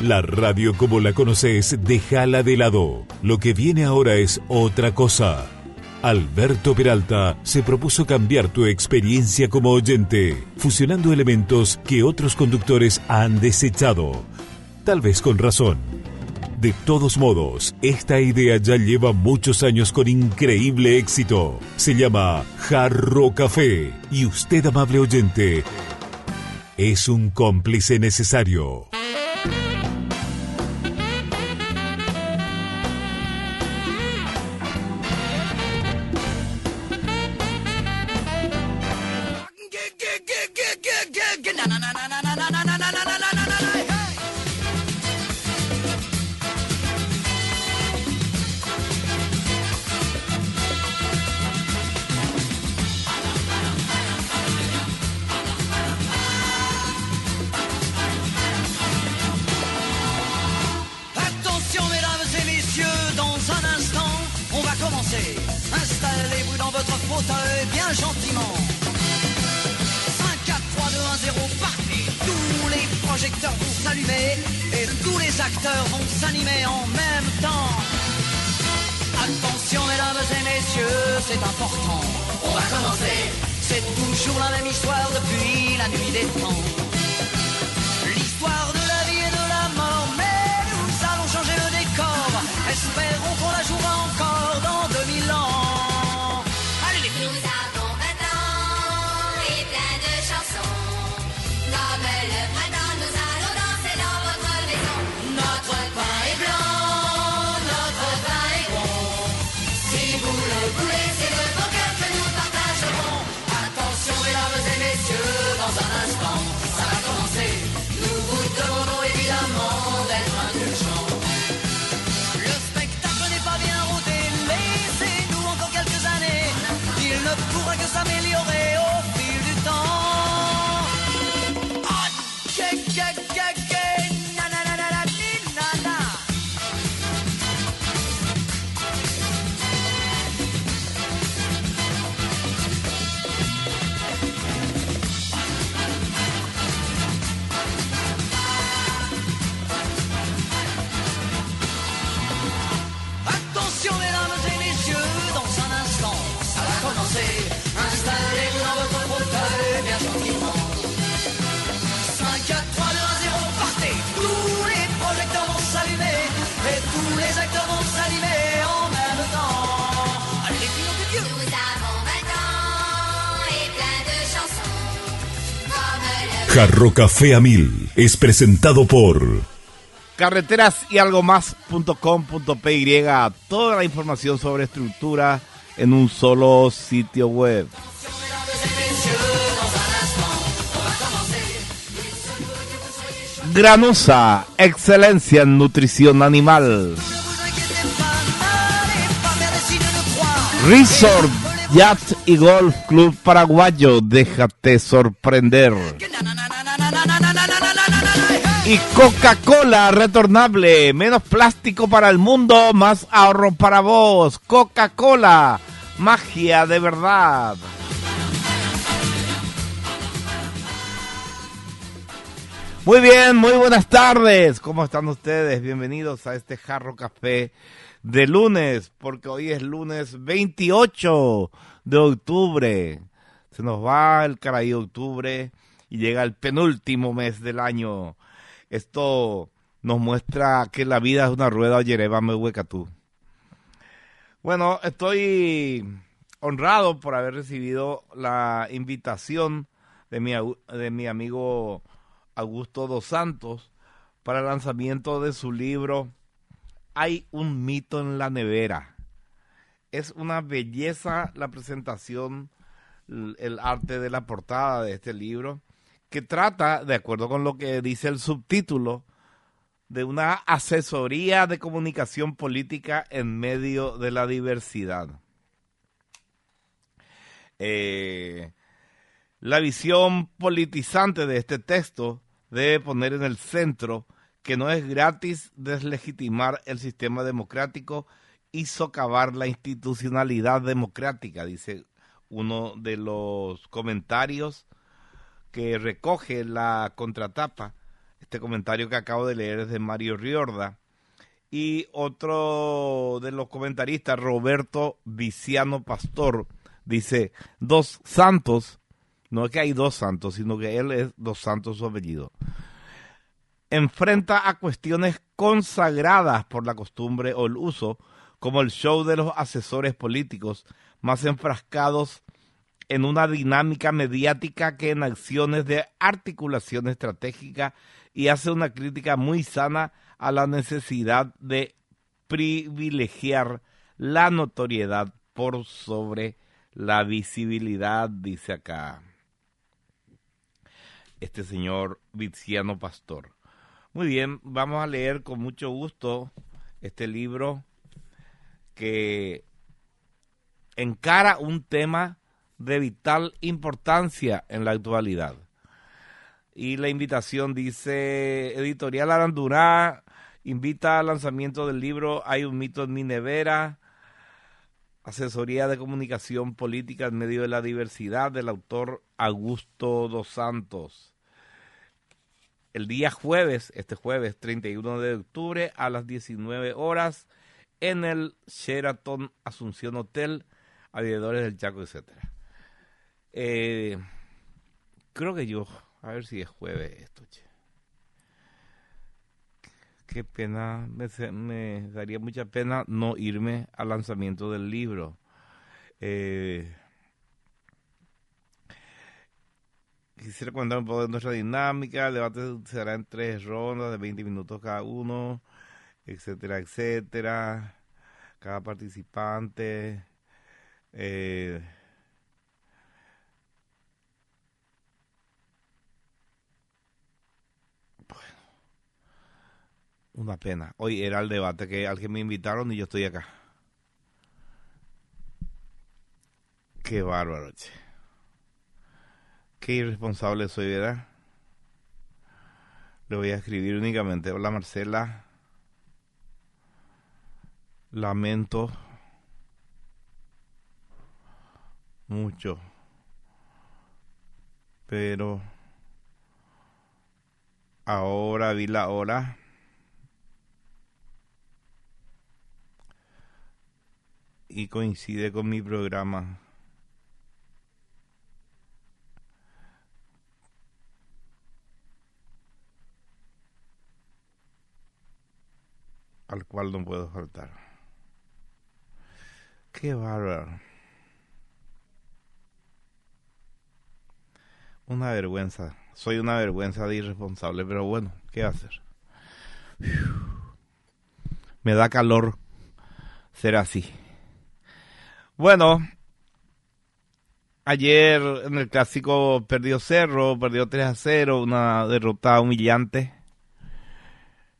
La radio como la conoces, déjala de lado. Lo que viene ahora es otra cosa. Alberto Peralta se propuso cambiar tu experiencia como oyente, fusionando elementos que otros conductores han desechado. Tal vez con razón. De todos modos, esta idea ya lleva muchos años con increíble éxito. Se llama Jarro Café y usted, amable oyente, es un cómplice necesario. Installez-vous dans votre fauteuil bien gentiment. 5, 4, 3, 2, 1, 0, partez. Tous les projecteurs vont s'allumer et tous les acteurs vont s'animer en même temps. Attention mesdames et messieurs, c'est important. On va commencer. C'est toujours la même histoire depuis la nuit des temps. L'histoire de la vie et de la mort, mais nous allons changer le décor. Espérons qu'on la jouera encore dans 2000 ans. Nous avons 20 ans et plein de chansons. Comme le printemps, nous allons danser dans votre maison. Notre pain est blanc, notre pain est bon. Si vous le voulez, c'est de bon cœur que nous partagerons. Attention mesdames et messieurs, dans un instant, ça va commencer. Nous vous demandons évidemment d'être indulgents. Le spectacle n'est pas bien rodé, laissez-nous encore quelques années. Il ne pourra que s'améliorer au fil du temps. Ah, na na na na na na na. Attention mesdames et messieurs, dans un instant, ça va commencer. Installez-vous dans votre fauteuil bien gentiment. 5, 4, 3, 2, 1, 0, partez. Tous les projecteurs vont s'allumer et tous les acteurs vont s'animer en même temps. Allez, filles de Dieu. Nous avons 20 ans et plein de chansons. Comme le Jarro Café a 1000 es presentado por Carreteras y algo más.com.py. Toda la información sobre estructura en un solo sitio web. Granusa, excelencia en nutrición animal. Resort, Yacht y Golf Club Paraguayo, déjate sorprender. Y Coca-Cola retornable, menos plástico para el mundo, más ahorro para vos. Coca-Cola, magia de verdad. Muy bien, muy buenas tardes. ¿Cómo están ustedes? Bienvenidos a este Jarro Café de lunes, porque hoy es lunes 28 de octubre. Se nos va el caray octubre y llega el penúltimo mes del año. Esto nos muestra que la vida es una rueda, Yereba Mehuecatú. Bueno, estoy honrado por haber recibido la invitación de mi amigo Augusto dos Santos para el lanzamiento de su libro Hay un mito en la nevera. Es una belleza la presentación, el arte de la portada de este libro, que trata, de acuerdo con lo que dice el subtítulo, de una asesoría de comunicación política en medio de la diversidad. La visión politizante de este texto debe poner en el centro que no es gratis deslegitimar el sistema democrático y socavar la institucionalidad democrática, dice uno de los comentarios que recoge la contratapa. Este comentario que acabo de leer es de Mario Riorda. Y otro de los comentaristas, Roberto Viciano Pastor, dice, Dos Santos, no es que hay dos santos, sino que él es Dos Santos su apellido, enfrenta a cuestiones consagradas por la costumbre o el uso, como el show de los asesores políticos, más enfrascados en una dinámica mediática que en acciones de articulación estratégica, y hace una crítica muy sana a la necesidad de privilegiar la notoriedad por sobre la visibilidad, dice acá este señor Viciano Pastor. Muy bien, vamos a leer con mucho gusto este libro que encara un tema de vital importancia en la actualidad. Y la invitación dice, Editorial Arandurá invita al lanzamiento del libro Hay un mito en mi nevera, asesoría de comunicación política en medio de la diversidad, del autor Augusto Dos Santos. El día jueves, este jueves 31 de octubre a las 19 horas en el Sheraton Asunción Hotel, alrededores del Chaco, etc. Creo que yo, a ver si es jueves esto, che. Qué pena, me daría mucha pena no irme al lanzamiento del libro. Quisiera comentar un poco de nuestra dinámica. El debate será en 3 rondas de 20 minutos cada uno, etcétera, etcétera. Cada participante. Una pena. Hoy era el debate al que me invitaron y yo estoy acá. Qué bárbaro, che. Qué irresponsable soy, ¿verdad? Le voy a escribir únicamente. Hola, Marcela. Lamento mucho, pero ahora vi la hora y coincide con mi programa. Al cual no puedo faltar. Qué bárbaro. Una vergüenza. Soy una vergüenza de irresponsable, pero bueno, ¿qué va a hacer? Me da calor ser así. Bueno, ayer en el clásico perdió Cerro, perdió 3-0, una derrota humillante.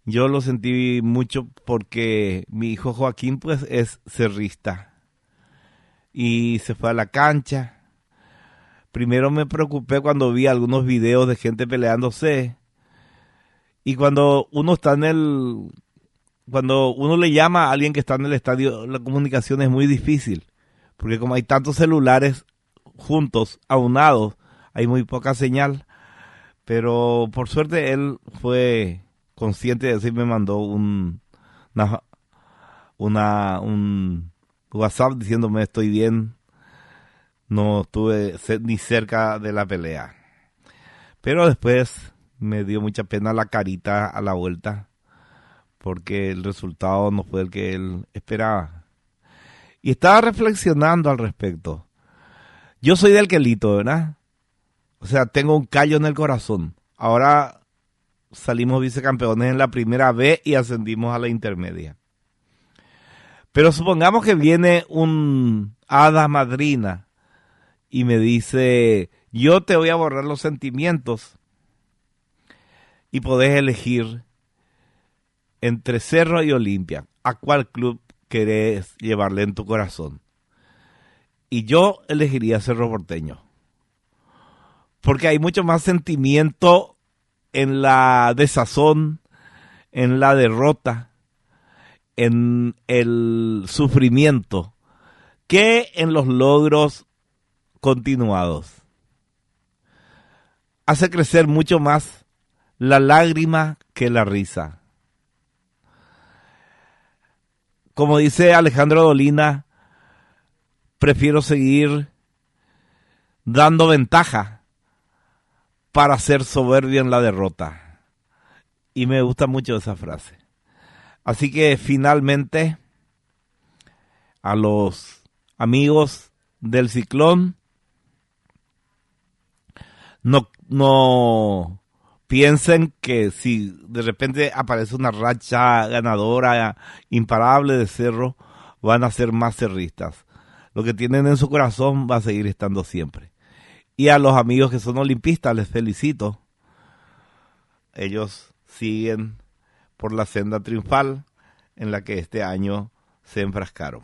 Yo lo sentí mucho porque mi hijo Joaquín pues es cerrista y se fue a la cancha. Primero me preocupé cuando vi algunos videos de gente peleándose, y cuando uno está cuando uno le llama a alguien que está en el estadio, la comunicación es muy difícil, porque como hay tantos celulares juntos, aunados, hay muy poca señal. Pero por suerte él fue consciente de eso y me mandó un WhatsApp diciéndome estoy bien, no estuve ni cerca de la pelea. Pero después me dio mucha pena la carita a la vuelta, porque el resultado no fue el que él esperaba. Y estaba reflexionando al respecto. Yo soy del Quelito, ¿verdad? O sea, tengo un callo en el corazón. Ahora salimos vicecampeones en la primera B y ascendimos a la intermedia. Pero supongamos que viene un hada madrina y me dice, yo te voy a borrar los sentimientos y podés elegir entre Cerro y Olimpia. ¿A cuál club querés llevarle en tu corazón? Y yo elegiría Cerro Porteño, porque hay mucho más sentimiento en la desazón, en la derrota, en el sufrimiento, que en los logros continuados. Hace crecer mucho más la lágrima que la risa. Como dice Alejandro Dolina, prefiero seguir dando ventaja para ser soberbio en la derrota. Y me gusta mucho esa frase. Así que finalmente, a los amigos del Ciclón, no piensen que si de repente aparece una racha ganadora imparable de Cerro, van a ser más cerristas. Lo que tienen en su corazón va a seguir estando siempre. Y a los amigos que son olimpistas les felicito. Ellos siguen por la senda triunfal en la que este año se enfrascaron.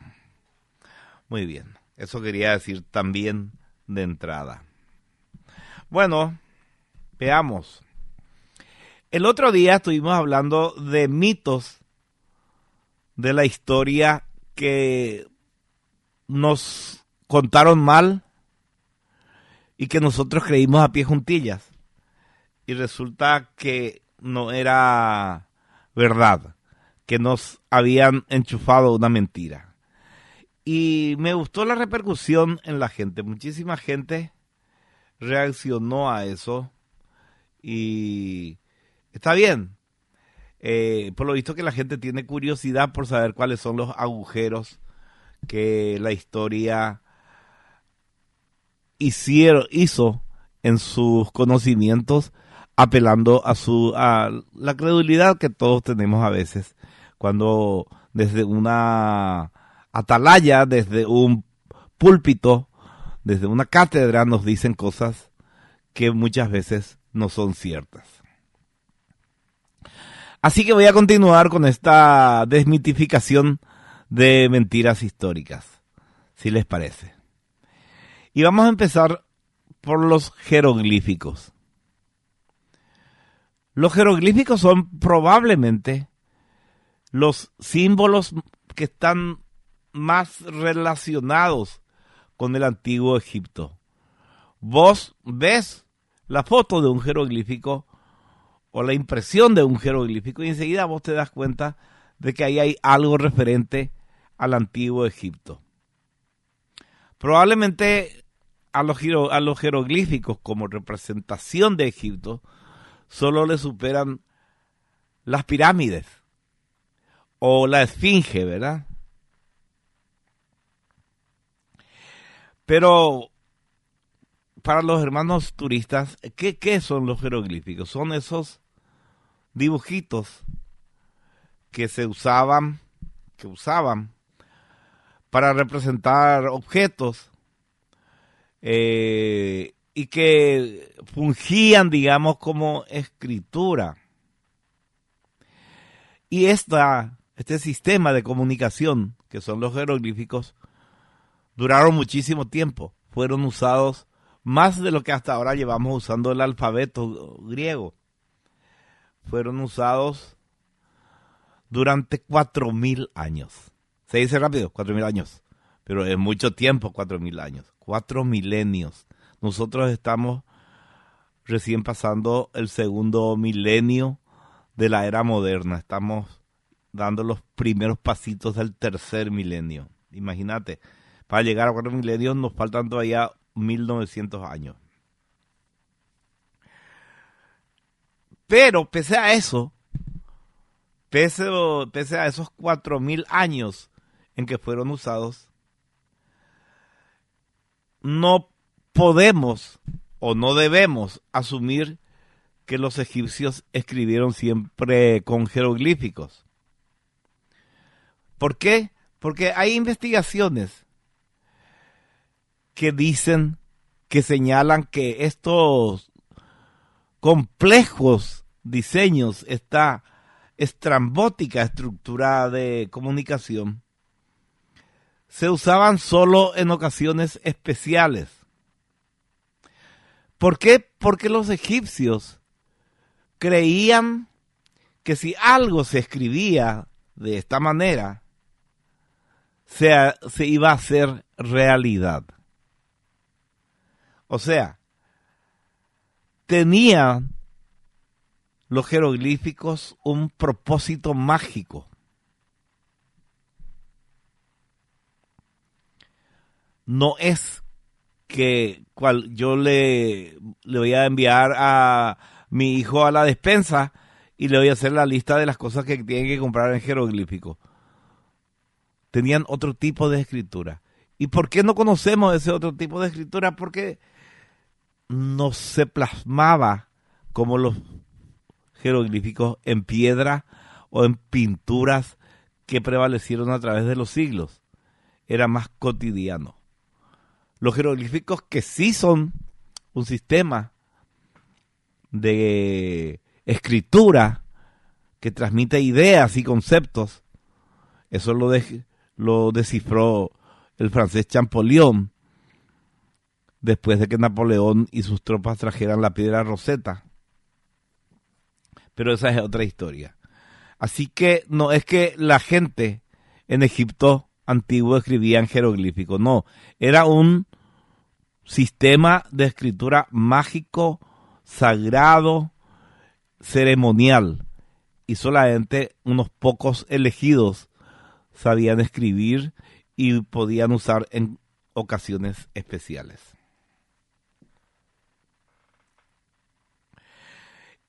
Muy bien, eso quería decir también de entrada. Bueno, veamos. El otro día estuvimos hablando de mitos de la historia que nos contaron mal y que nosotros creímos a pie juntillas. Y resulta que no era verdad, que nos habían enchufado una mentira. Y me gustó la repercusión en la gente. Muchísima gente reaccionó a eso y está bien. Por lo visto que la gente tiene curiosidad por saber cuáles son los agujeros que la historia hizo en sus conocimientos, apelando a la credulidad que todos tenemos a veces cuando desde una atalaya, desde un púlpito, desde una cátedra nos dicen cosas que muchas veces no son ciertas. Así que voy a continuar con esta desmitificación de mentiras históricas, si les parece. Y vamos a empezar por los jeroglíficos. Los jeroglíficos son probablemente los símbolos que están más relacionados con el antiguo Egipto. Vos ves la foto de un jeroglífico o la impresión de un jeroglífico y enseguida vos te das cuenta de que ahí hay algo referente al antiguo Egipto. Probablemente a los jeroglíficos como representación de Egipto solo le superan las pirámides o la esfinge, ¿verdad? Pero para los hermanos turistas, ¿qué son los jeroglíficos? Son esos dibujitos que usaban para representar objetos y que fungían, digamos, como escritura. Y este sistema de comunicación, que son los jeroglíficos, duraron muchísimo tiempo. Fueron usados más de lo que hasta ahora llevamos usando el alfabeto griego. Fueron usados durante 4.000 años. Se dice rápido, 4.000 años. Pero es mucho tiempo, 4.000 años. 4 milenios. Nosotros estamos recién pasando el segundo milenio de la era moderna. Estamos dando los primeros pasitos del tercer milenio. Imagínate, para llegar a 4 milenios nos faltan todavía 1.900 años. Pero pese a eso, pese a esos 4.000 años en que fueron usados, no podemos o no debemos asumir que los egipcios escribieron siempre con jeroglíficos. ¿Por qué? Porque hay investigaciones que dicen, que señalan que estos complejos diseños, esta estrambótica estructura de comunicación, se usaban solo en ocasiones especiales. ¿Por qué? Porque los egipcios creían que si algo se escribía de esta manera, se iba a hacer realidad. O sea, tenían los jeroglíficos un propósito mágico. No es que yo le voy a enviar a mi hijo a la despensa y le voy a hacer la lista de las cosas que tiene que comprar en jeroglífico. Tenían otro tipo de escritura. ¿Y por qué no conocemos ese otro tipo de escritura? Porque no se plasmaba como los jeroglíficos en piedra o en pinturas que prevalecieron a través de los siglos. Era más cotidiano. Los jeroglíficos, que sí son un sistema de escritura que transmite ideas y conceptos, eso lo descifró el francés Champollion después de que Napoleón y sus tropas trajeran la piedra Rosetta. Pero esa es otra historia. Así que no es que la gente en Egipto antiguo escribía en jeroglífico, no, era un sistema de escritura mágico, sagrado, ceremonial, y solamente unos pocos elegidos sabían escribir y podían usar en ocasiones especiales.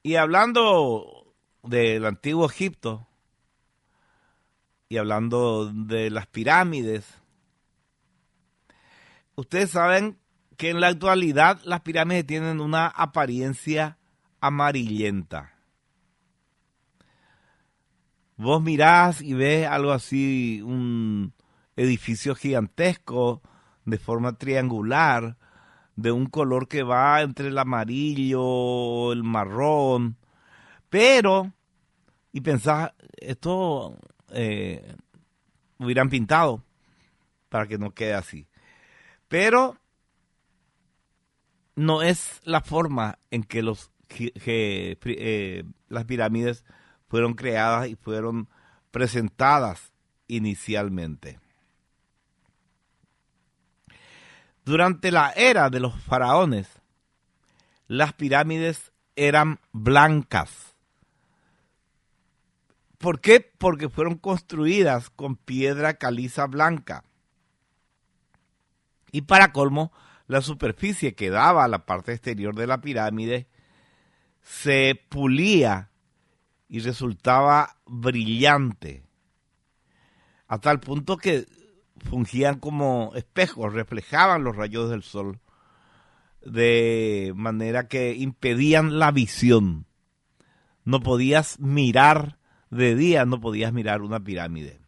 Y hablando del antiguo Egipto y hablando de las pirámides, ustedes saben que en la actualidad las pirámides tienen una apariencia amarillenta. Vos mirás y ves algo así, un edificio gigantesco de forma triangular, de un color que va entre el amarillo, el marrón, pero, y pensás, esto hubieran pintado para que no quede así. Pero no es la forma en que las pirámides fueron creadas y fueron presentadas inicialmente. Durante la era de los faraones, las pirámides eran blancas. ¿Por qué? Porque fueron construidas con piedra caliza blanca. Y para colmo, la superficie que daba a la parte exterior de la pirámide se pulía y resultaba brillante, a tal punto que fungían como espejos, reflejaban los rayos del sol, de manera que impedían la visión. No podías mirar de día, no podías mirar una pirámide.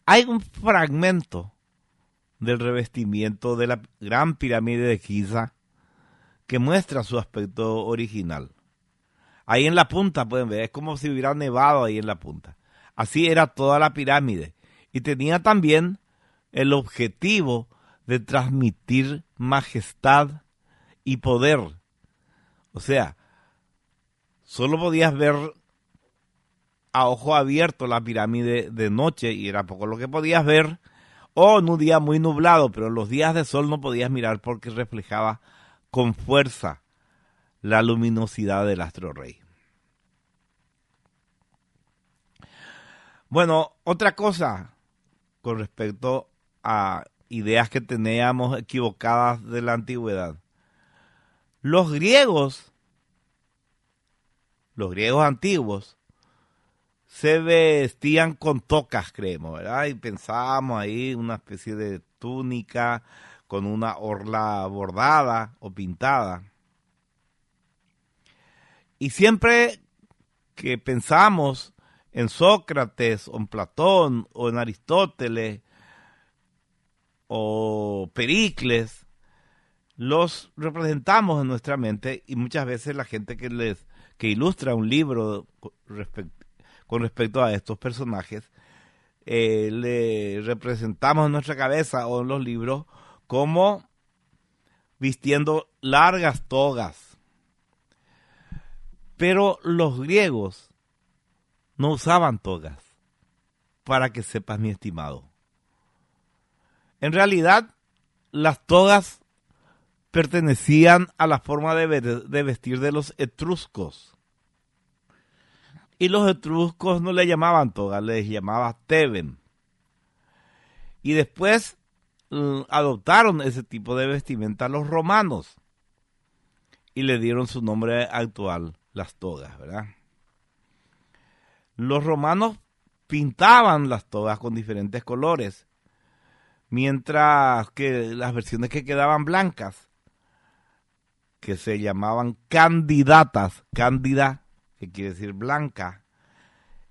Hay un fragmento del revestimiento de la gran pirámide de Giza que muestra su aspecto original. Ahí en la punta pueden ver, es como si hubiera nevado ahí en la punta. Así era toda la pirámide. Y tenía también el objetivo de transmitir majestad y poder. O sea, solo podías ver a ojo abierto la pirámide de noche y era poco lo que podías ver, o en un día muy nublado, pero en los días de sol no podías mirar porque reflejaba con fuerza la luminosidad del astro rey. Bueno, otra cosa con respecto a ideas que teníamos equivocadas de la antigüedad. Los griegos antiguos, se vestían con tocas, creemos, ¿verdad? Y pensábamos ahí una especie de túnica con una orla bordada o pintada. Y siempre que pensamos en Sócrates, o en Platón, o en Aristóteles, o Pericles, los representamos en nuestra mente y muchas veces la gente que ilustra un libro con respecto a estos personajes, le representamos en nuestra cabeza o en los libros como vistiendo largas togas. Pero los griegos no usaban togas, para que sepas, mi estimado. En realidad, las togas pertenecían a la forma de vestir de los etruscos. Y los etruscos no le llamaban toga, les llamaba teben. Y después adoptaron ese tipo de vestimenta los romanos y le dieron su nombre actual, las togas, ¿verdad? Los romanos pintaban las togas con diferentes colores, mientras que las versiones que quedaban blancas, que se llamaban candidatas, cándida, que quiere decir blanca,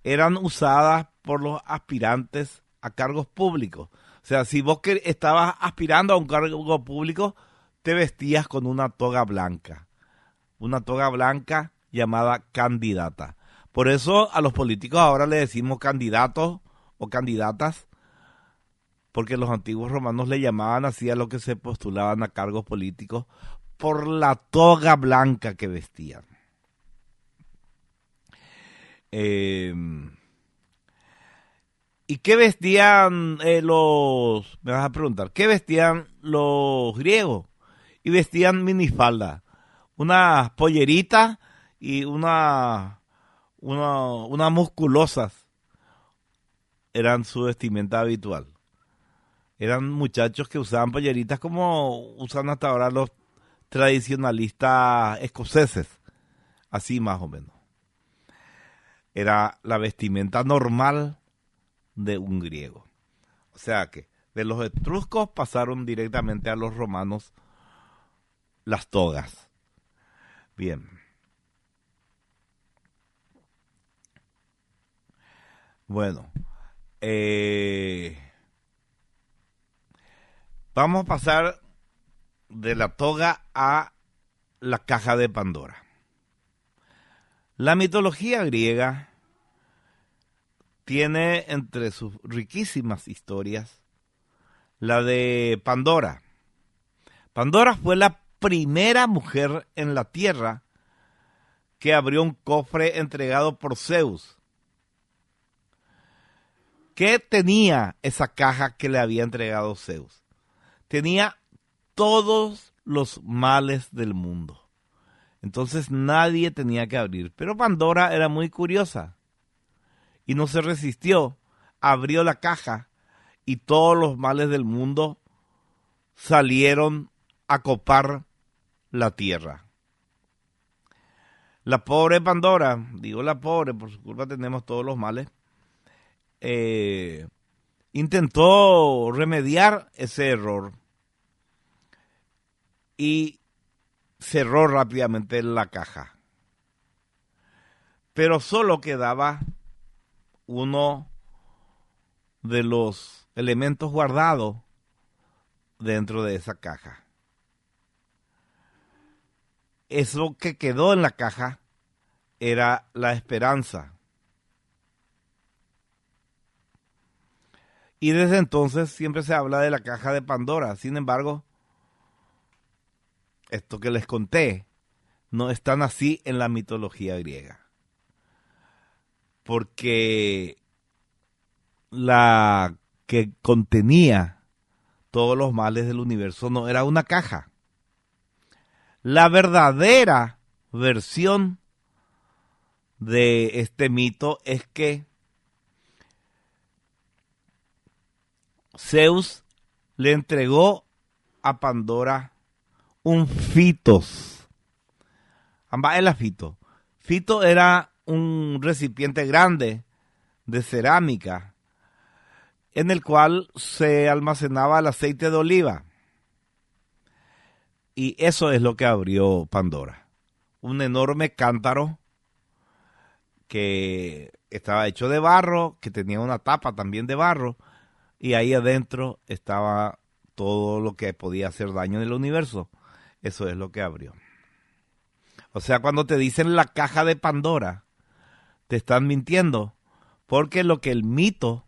eran usadas por los aspirantes a cargos públicos. O sea, si vos estabas aspirando a un cargo público, te vestías con una toga blanca llamada candidata. Por eso a los políticos ahora le decimos candidatos o candidatas, porque los antiguos romanos le llamaban así a los que se postulaban a cargos políticos por la toga blanca que vestían. ¿Y qué vestían me vas a preguntar, qué vestían los griegos? Y vestían minifalda, unas polleritas y unas musculosas. Eran su vestimenta habitual. Eran muchachos que usaban polleritas como usan hasta ahora los tradicionalistas escoceses. Así más o menos. Era la vestimenta normal de un griego. O sea que de los etruscos pasaron directamente a los romanos las togas. Bien. Bueno. Vamos a pasar de la toga a la caja de Pandora. La mitología griega tiene entre sus riquísimas historias la de Pandora. Pandora fue la primera mujer en la tierra que abrió un cofre entregado por Zeus. ¿Qué tenía esa caja que le había entregado Zeus? Tenía todos los males del mundo. Entonces nadie tenía que abrir. Pero Pandora era muy curiosa y no se resistió. Abrió la caja y todos los males del mundo salieron a copar la tierra. La pobre Pandora, digo la pobre, por su culpa tenemos todos los males, intentó remediar ese error y cerró rápidamente la caja. Pero solo quedaba uno de los elementos guardados dentro de esa caja. Eso que quedó en la caja era la esperanza. Y desde entonces siempre se habla de la caja de Pandora. Sin embargo, esto que les conté no es tan así en la mitología griega. Porque la que contenía todos los males del universo no era una caja. La verdadera versión de este mito es que Zeus le entregó a Pandora un fitos. Ambas era fito. Fito era un recipiente grande de cerámica en el cual se almacenaba el aceite de oliva. Y eso es lo que abrió Pandora. Un enorme cántaro que estaba hecho de barro, que tenía una tapa también de barro, y ahí adentro estaba todo lo que podía hacer daño en el universo. Eso es lo que abrió. O sea, cuando te dicen la caja de Pandora, te están mintiendo, porque lo que el mito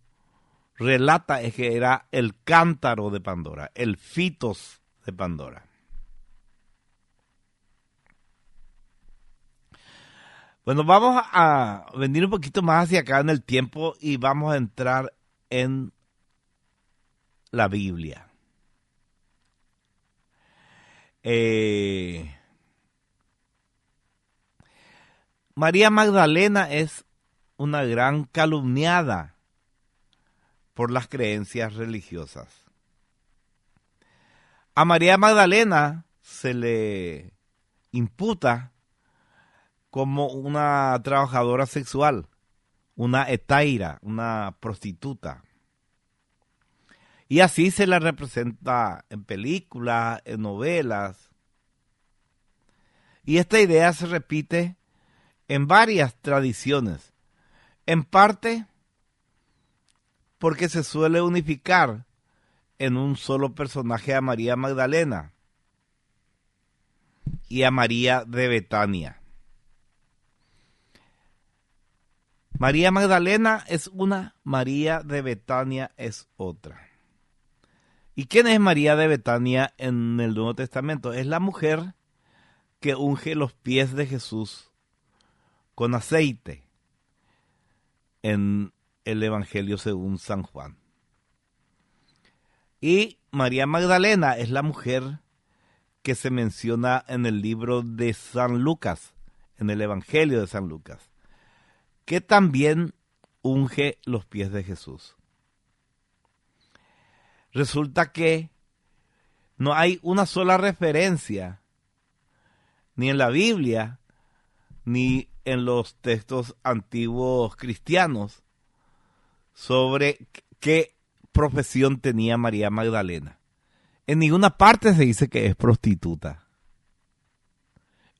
relata es que era el cántaro de Pandora, el fitos de Pandora. Bueno, vamos a venir un poquito más hacia acá en el tiempo y vamos a entrar en la Biblia. María Magdalena es una gran calumniada por las creencias religiosas. A María Magdalena se le imputa como una trabajadora sexual, una hetaira, una prostituta. Y así se la representa en películas, en novelas. Y esta idea se repite en varias tradiciones, en parte porque se suele unificar en un solo personaje a María Magdalena y a María de Betania. María Magdalena es una, María de Betania es otra. ¿Y quién es María de Betania en el Nuevo Testamento? Es la mujer que unge los pies de Jesús con aceite en el Evangelio según San Juan. Y María Magdalena es la mujer que se menciona en el libro de San Lucas, en el Evangelio de San Lucas, que también unge los pies de Jesús. Resulta que no hay una sola referencia, ni en la Biblia, ni en los textos antiguos cristianos, sobre qué profesión tenía María Magdalena. En ninguna parte se dice que es prostituta.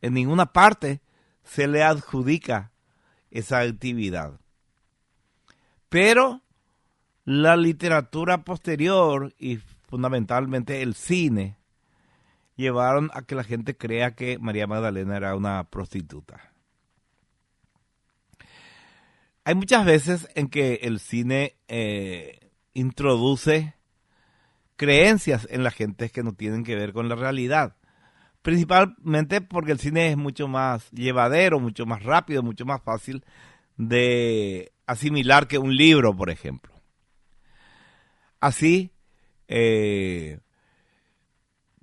En ninguna parte se le adjudica esa actividad. Pero la literatura posterior y fundamentalmente el cine llevaron a que la gente crea que María Magdalena era una prostituta. Hay muchas veces en que el cine introduce creencias en la gente que no tienen que ver con la realidad. Principalmente porque el cine es mucho más llevadero, mucho más rápido, mucho más fácil de asimilar que un libro, por ejemplo. Así,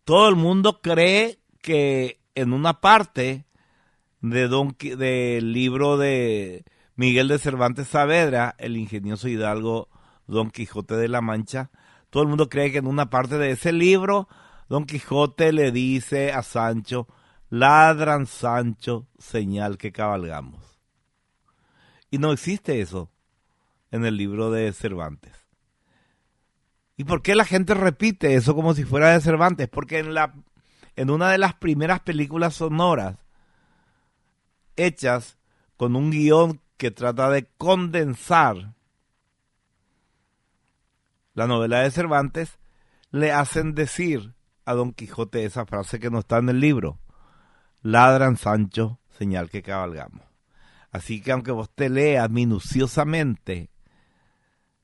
todo el mundo cree que en una parte del libro de Miguel de Cervantes Saavedra, el ingenioso hidalgo Don Quijote de la Mancha, todo el mundo cree que en una parte de ese libro Don Quijote le dice a Sancho: ladran, Sancho, señal que cabalgamos. Y no existe eso en el libro de Cervantes. ¿Y por qué la gente repite eso como si fuera de Cervantes? Porque en una de las primeras películas sonoras hechas con un guión que trata de condensar la novela de Cervantes, le hacen decir a Don Quijote esa frase que no está en el libro: ladran, Sancho, señal que cabalgamos. Así que aunque vos te leas minuciosamente,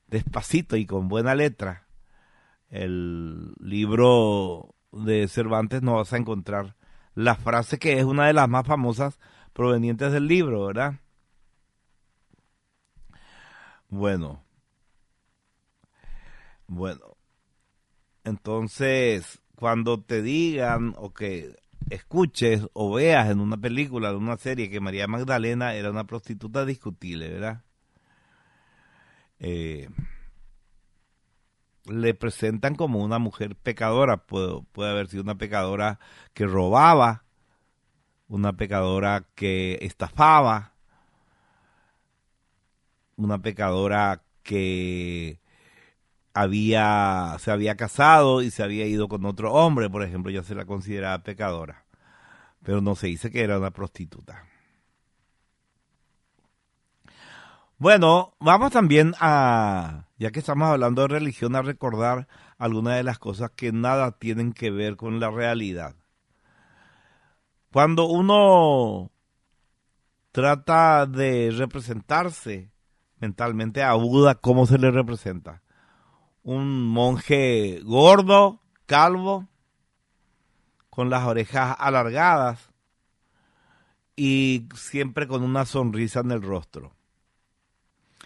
despacito y con buena letra, el libro de Cervantes, no vas a encontrar la frase que es una de las más famosas provenientes del libro, ¿verdad? Bueno, entonces cuando te digan o que escuches o veas en una película, en una serie, que María Magdalena era una prostituta, discutible, ¿verdad? Le presentan como una mujer pecadora. Puede haber sido una pecadora que robaba, una pecadora que estafaba, una pecadora que se había casado y se había ido con otro hombre, por ejemplo, ya se la consideraba pecadora. Pero no se dice que era una prostituta. Bueno, vamos también ya que estamos hablando de religión, a recordar algunas de las cosas que nada tienen que ver con la realidad. Cuando uno trata de representarse mentalmente a Buda, ¿cómo se le representa? Un monje gordo, calvo, con las orejas alargadas y siempre con una sonrisa en el rostro.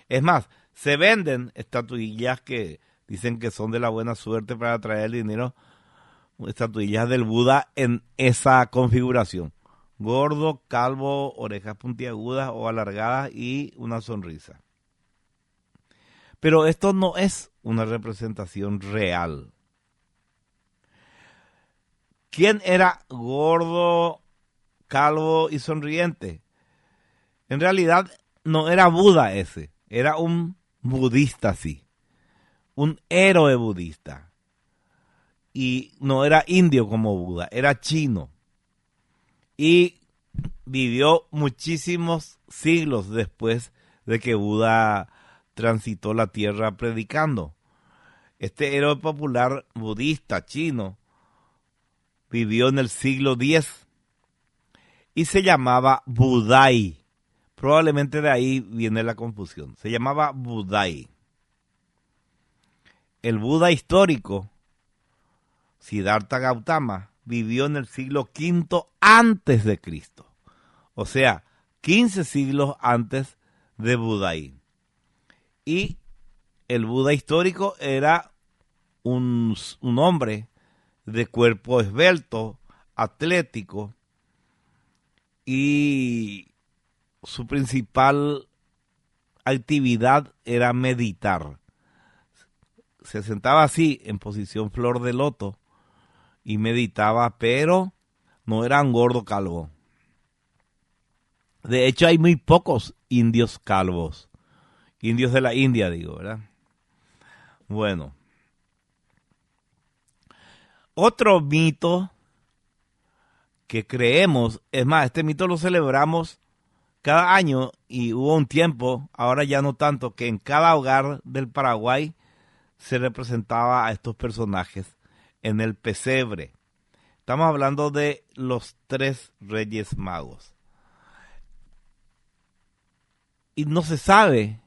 Es más, se venden estatuillas que dicen que son de la buena suerte para atraer el dinero, estatuillas del Buda en esa configuración. Gordo, calvo, orejas puntiagudas o alargadas y una sonrisa. Pero esto no es una representación real. ¿Quién era gordo, calvo y sonriente? En realidad no era Buda ese, era un budista, sí, un héroe budista. Y no era indio como Buda, era chino. Y vivió muchísimos siglos después de que Buda transitó la tierra predicando. Este héroe popular budista chino vivió en el siglo X y se llamaba Budai. Probablemente de ahí viene la confusión. Se llamaba Budai. El Buda histórico, Siddhartha Gautama, vivió en el siglo V antes de Cristo. O sea, 15 siglos antes de Budai. Y el Buda histórico era un hombre de cuerpo esbelto, atlético, y su principal actividad era meditar. Se sentaba así, en posición flor de loto, y meditaba, pero no era un gordo calvo. De hecho, hay muy pocos indios calvos. Indios de la India, digo, ¿verdad? Bueno. Otro mito que creemos, es más, este mito lo celebramos cada año y hubo un tiempo, ahora ya no tanto, que en cada hogar del Paraguay se representaba a estos personajes en el pesebre. Estamos hablando de los 3 Reyes Magos. Y no se sabe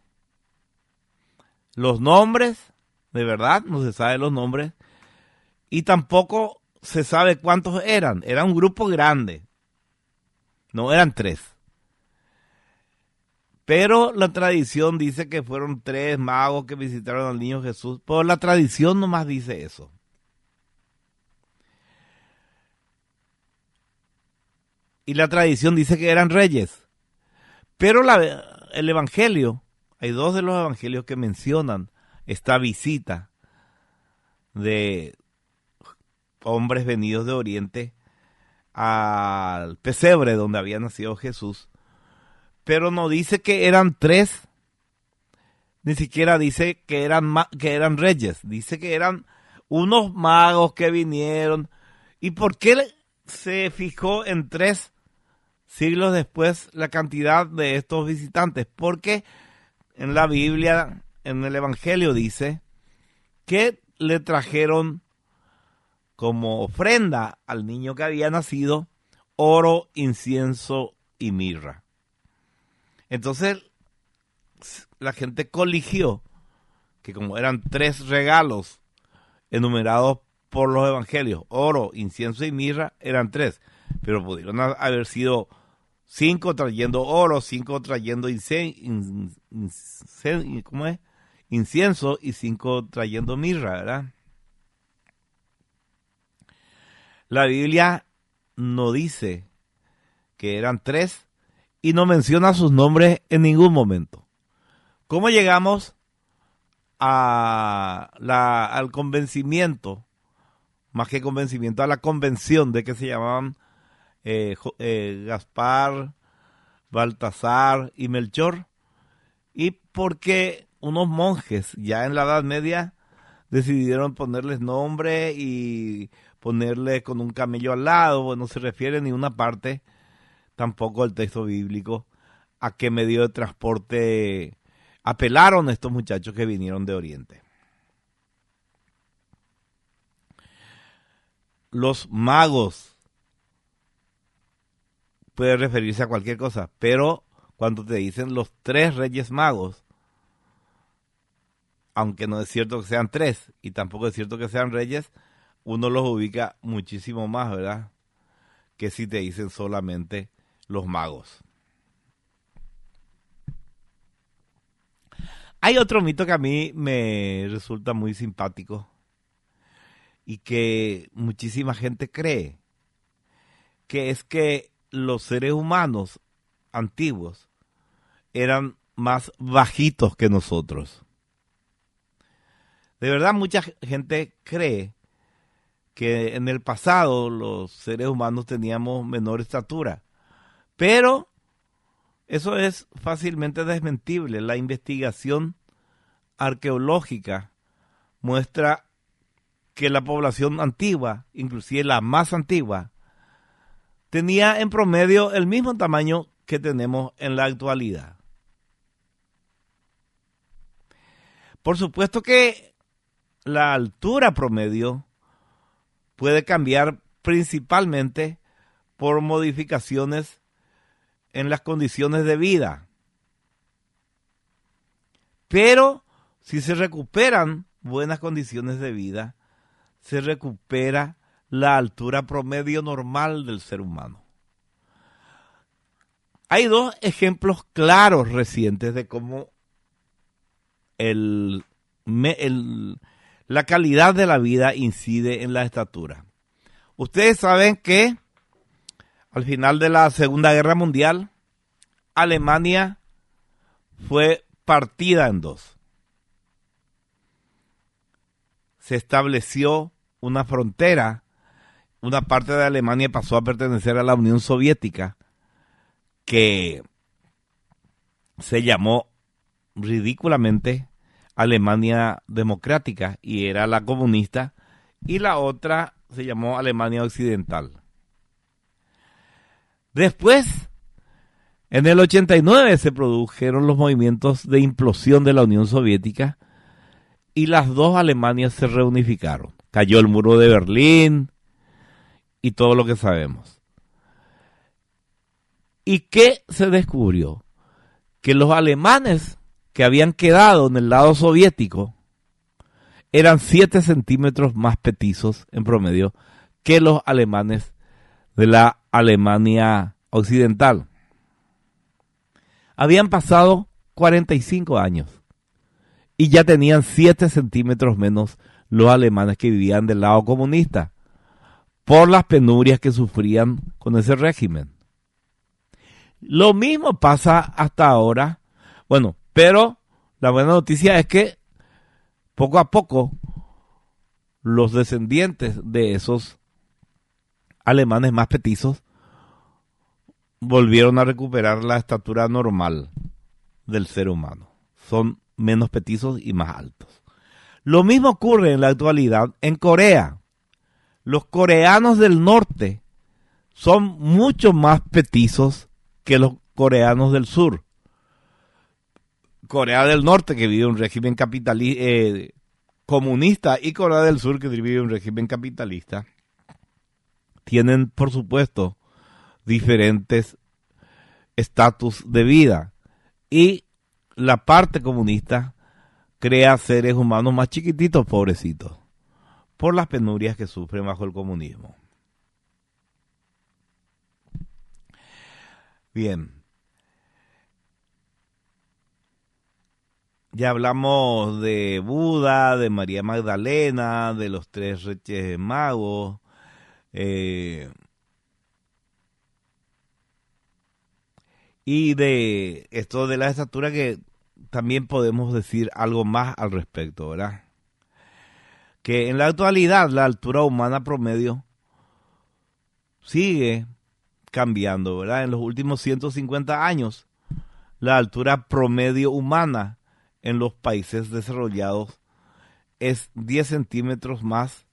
los nombres, de verdad, no se sabe los nombres, y tampoco se sabe cuántos eran. Era un grupo grande, no eran 3. Pero la tradición dice que fueron 3 magos que visitaron al niño Jesús. Pero la tradición nomás dice eso. Y la tradición dice que eran reyes. Pero el Evangelio, hay 2 de los Evangelios que mencionan esta visita de hombres venidos de Oriente al pesebre donde había nacido Jesús. Pero no dice que eran 3, ni siquiera dice que eran reyes. Dice que eran unos magos que vinieron. ¿Y por qué se fijó en 3 siglos después la cantidad de estos visitantes? Porque en la Biblia, en el Evangelio dice que le trajeron como ofrenda al niño que había nacido oro, incienso y mirra. Entonces la gente coligió que como eran 3 regalos enumerados por los evangelios, oro, incienso y mirra, eran 3, pero pudieron haber sido 5 trayendo oro, 5 trayendo incienso y 5 trayendo mirra, ¿verdad? La Biblia no dice que eran 3 y no menciona sus nombres en ningún momento. ¿Cómo llegamos al convencimiento, más que convencimiento, a la convención de que se llamaban Gaspar, Baltasar y Melchor? Y porque unos monjes ya en la Edad Media decidieron ponerles nombre y ponerle con un camello al lado. Bueno, no se refiere ni una parte, tampoco el texto bíblico, a qué medio de transporte apelaron estos muchachos que vinieron de Oriente. Los magos puede referirse a cualquier cosa, pero cuando te dicen los 3 Reyes Magos, aunque no es cierto que sean 3 y tampoco es cierto que sean reyes, uno los ubica muchísimo más, ¿verdad? Que si te dicen solamente los magos. Hay otro mito que a mí me resulta muy simpático y que muchísima gente cree, que es que los seres humanos antiguos eran más bajitos que nosotros. De verdad, mucha gente cree que en el pasado los seres humanos teníamos menor estatura, pero eso es fácilmente desmentible. La investigación arqueológica muestra que la población antigua, inclusive la más antigua, tenía en promedio el mismo tamaño que tenemos en la actualidad. Por supuesto que la altura promedio puede cambiar principalmente por modificaciones en las condiciones de vida. Pero si se recuperan buenas condiciones de vida, se recupera la altura promedio normal del ser humano. Hay dos ejemplos claros recientes de cómo la calidad de la vida incide en la estatura. Ustedes saben que al final de la Segunda Guerra Mundial, Alemania fue partida en dos. Se estableció una frontera. Una parte de Alemania pasó a pertenecer a la Unión Soviética, que se llamó ridículamente Alemania Democrática y era la comunista, y la otra se llamó Alemania Occidental. Después, en el 89 se produjeron los movimientos de implosión de la Unión Soviética y las dos Alemanias se reunificaron. Cayó el muro de Berlín y todo lo que sabemos. ¿Y qué se descubrió? Que los alemanes que habían quedado en el lado soviético eran 7 centímetros más petizos en promedio que los alemanes de la Alemania Occidental. Habían pasado 45 años y ya tenían 7 centímetros menos los alemanes que vivían del lado comunista por las penurias que sufrían con ese régimen. Lo mismo pasa hasta ahora. Bueno, pero la buena noticia es que poco a poco los descendientes de esos alemanes más petizos volvieron a recuperar la estatura normal del ser humano. Son menos petizos y más altos. Lo mismo ocurre en la actualidad en Corea. Los coreanos del norte son mucho más petizos que los coreanos del sur. Corea del Norte, que vive un régimen comunista, y Corea del Sur, que vive un régimen capitalista, tienen, por supuesto, diferentes estatus de vida. Y la parte comunista crea seres humanos más chiquititos, pobrecitos, por las penurias que sufren bajo el comunismo. Bien. Ya hablamos de Buda, de María Magdalena, de los 3 Reyes Magos. Y de esto de la estatura, que también podemos decir algo más al respecto, ¿verdad? Que en la actualidad la altura humana promedio sigue cambiando, ¿verdad? En los últimos 150 años, la altura promedio humana en los países desarrollados es 10 centímetros más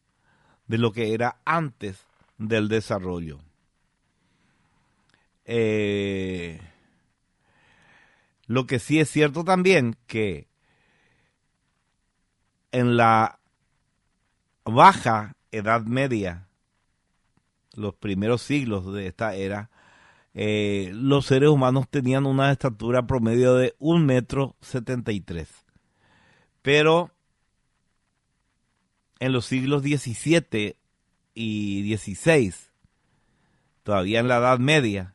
de lo que era antes del desarrollo. Lo que sí es cierto también que en la baja Edad Media, los primeros siglos de esta era, los seres humanos tenían una estatura promedio de 1,73 m. Pero en los siglos XVII y XVI, todavía en la Edad Media,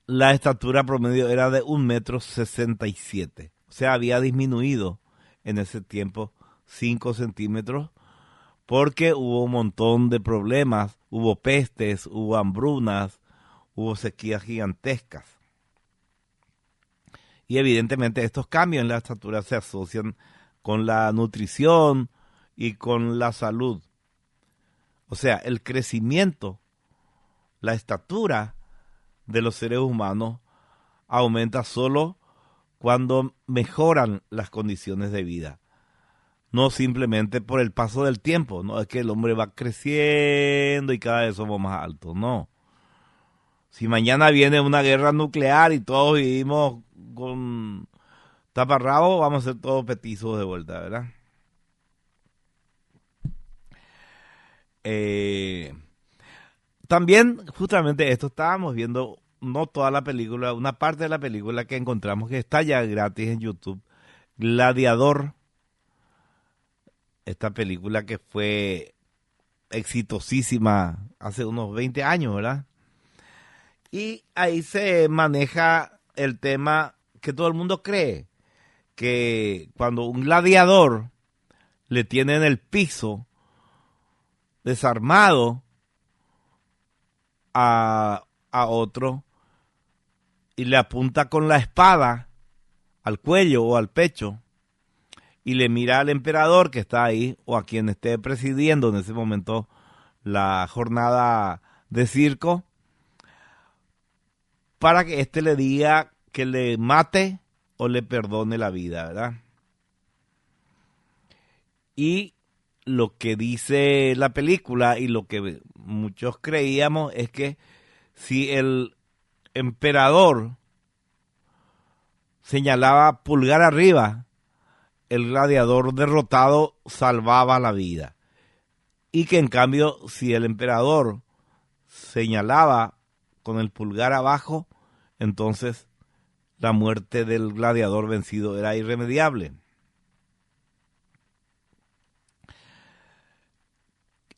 la estatura promedio era de 1,67 m. O sea, había disminuido en ese tiempo 5 centímetros porque hubo un montón de problemas, hubo pestes, hubo hambrunas, hubo sequías gigantescas. Y evidentemente estos cambios en la estatura se asocian con la nutrición y con la salud. O sea, el crecimiento, la estatura de los seres humanos aumenta solo cuando mejoran las condiciones de vida. No simplemente por el paso del tiempo, no es que el hombre va creciendo y cada vez somos más altos, no. Si mañana viene una guerra nuclear y todos vivimos con taparrabo, vamos a ser todos petizos de vuelta, ¿verdad? También, justamente esto estábamos viendo, no toda la película, una parte de la película que encontramos que está ya gratis en YouTube, Gladiador. Esta película que fue exitosísima hace unos 20 años, ¿verdad? Y ahí se maneja el tema que todo el mundo cree, que cuando un gladiador le tiene en el piso desarmado a otro y le apunta con la espada al cuello o al pecho y le mira al emperador que está ahí o a quien esté presidiendo en ese momento la jornada de circo, para que éste le diga que le mate o le perdone la vida, ¿verdad? Y lo que dice la película y lo que muchos creíamos es que si el emperador señalaba pulgar arriba, el gladiador derrotado salvaba la vida. Y que en cambio, si el emperador señalaba con el pulgar abajo, entonces la muerte del gladiador vencido era irremediable.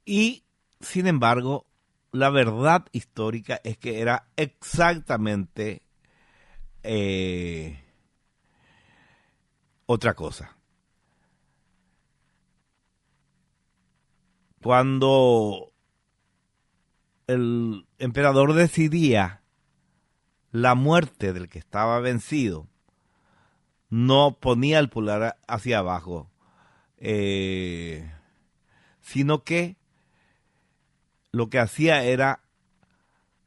Y, sin embargo, la verdad histórica es que era exactamente otra cosa. Cuando el emperador decidía la muerte del que estaba vencido, no ponía el pulgar hacia abajo, sino que lo que hacía era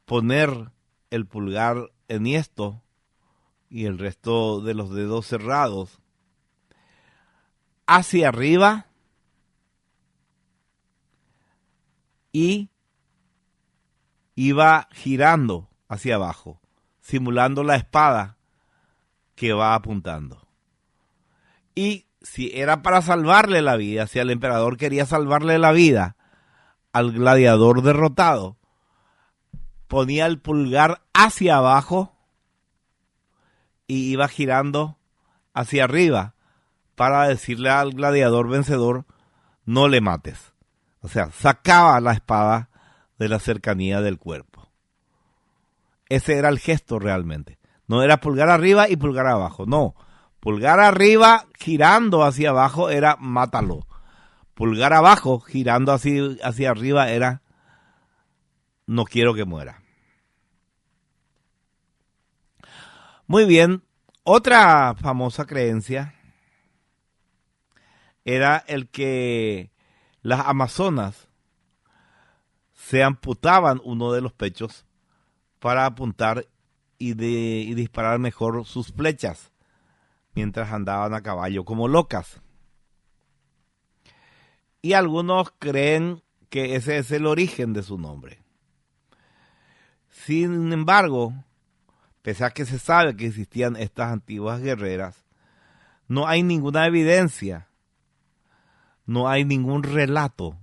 poner el pulgar enhiesto y el resto de los dedos cerrados hacia arriba y iba girando hacia abajo, simulando la espada que va apuntando. Y si era para salvarle la vida, si el emperador quería salvarle la vida al gladiador derrotado, ponía el pulgar hacia abajo y iba girando hacia arriba para decirle al gladiador vencedor, no le mates. O sea, sacaba la espada de la cercanía del cuerpo. Ese era el gesto realmente. No era pulgar arriba y pulgar abajo, no. Pulgar arriba girando hacia abajo era mátalo. Pulgar abajo girando hacia arriba era no quiero que muera. Muy bien, otra famosa creencia era el que las amazonas se amputaban uno de los pechos para apuntar y disparar mejor sus flechas mientras andaban a caballo como locas. Y algunos creen que ese es el origen de su nombre. Sin embargo, pese a que se sabe que existían estas antiguas guerreras, no hay ninguna evidencia, no hay ningún relato,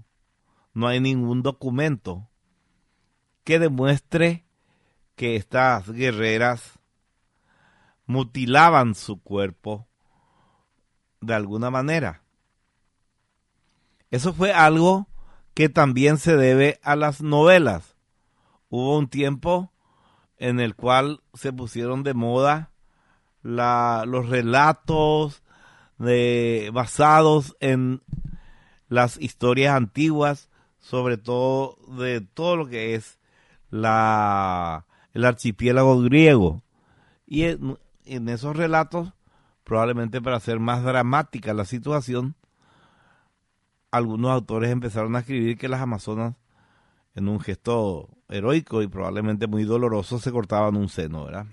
no hay ningún documento que demuestre que estas guerreras mutilaban su cuerpo de alguna manera. Eso fue algo que también se debe a las novelas. Hubo un tiempo en el cual se pusieron de moda los relatos basados en las historias antiguas, sobre todo de todo lo que es el archipiélago griego. Y en esos relatos, probablemente para hacer más dramática la situación, algunos autores empezaron a escribir que las amazonas, en un gesto heroico y probablemente muy doloroso, se cortaban un seno, ¿verdad?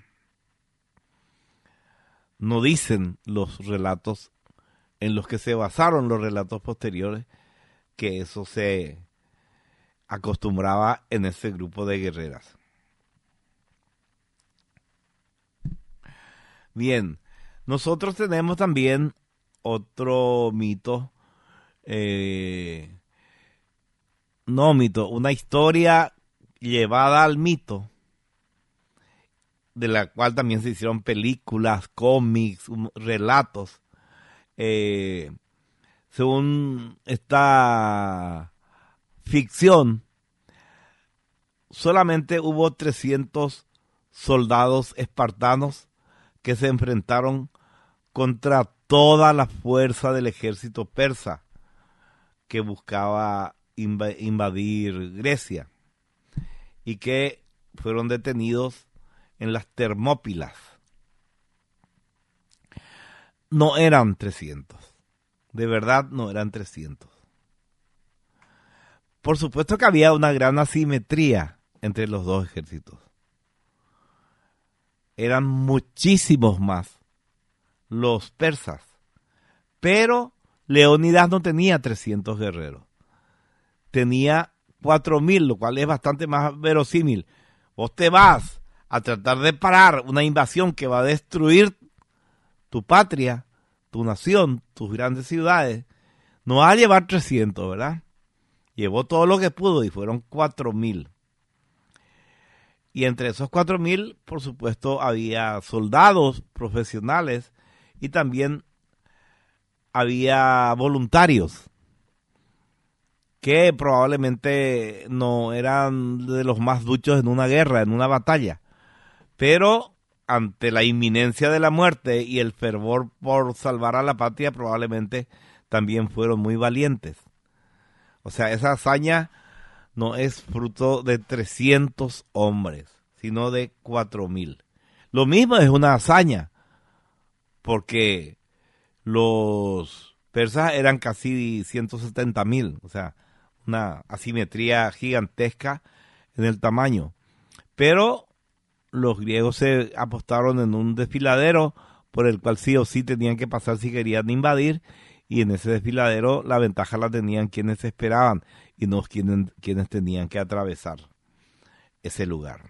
No dicen los relatos en los que se basaron los relatos posteriores que eso se acostumbraba en ese grupo de guerreras. Bien, nosotros tenemos también otro mito, una historia llevada al mito, de la cual también se hicieron películas, cómics, relatos. Según esta ficción, solamente hubo 300 soldados espartanos que se enfrentaron contra toda la fuerza del ejército persa que buscaba invadir Grecia y que fueron detenidos en las Termópilas. No eran 300, de verdad no eran 300. Por supuesto que había una gran asimetría entre los dos ejércitos. Eran muchísimos más los persas, pero Leónidas no tenía 300 guerreros, tenía 4.000, lo cual es bastante más verosímil. Vos te vas a tratar de parar una invasión que va a destruir tu patria, tu nación, tus grandes ciudades, no vas a llevar 300, ¿verdad? Llevó todo lo que pudo y fueron 4.000. Y entre esos 4.000, por supuesto, había soldados profesionales y también había voluntarios que probablemente no eran de los más duchos en una guerra, en una batalla. Pero ante la inminencia de la muerte y el fervor por salvar a la patria, probablemente también fueron muy valientes. O sea, esa hazaña no es fruto de 300 hombres, sino de 4.000. Lo mismo es una hazaña, porque los persas eran casi 170.000, o sea, una asimetría gigantesca en el tamaño. Pero los griegos se apostaron en un desfiladero por el cual sí o sí tenían que pasar si querían invadir, y en ese desfiladero la ventaja la tenían quienes esperaban y no quienes tenían que atravesar ese lugar.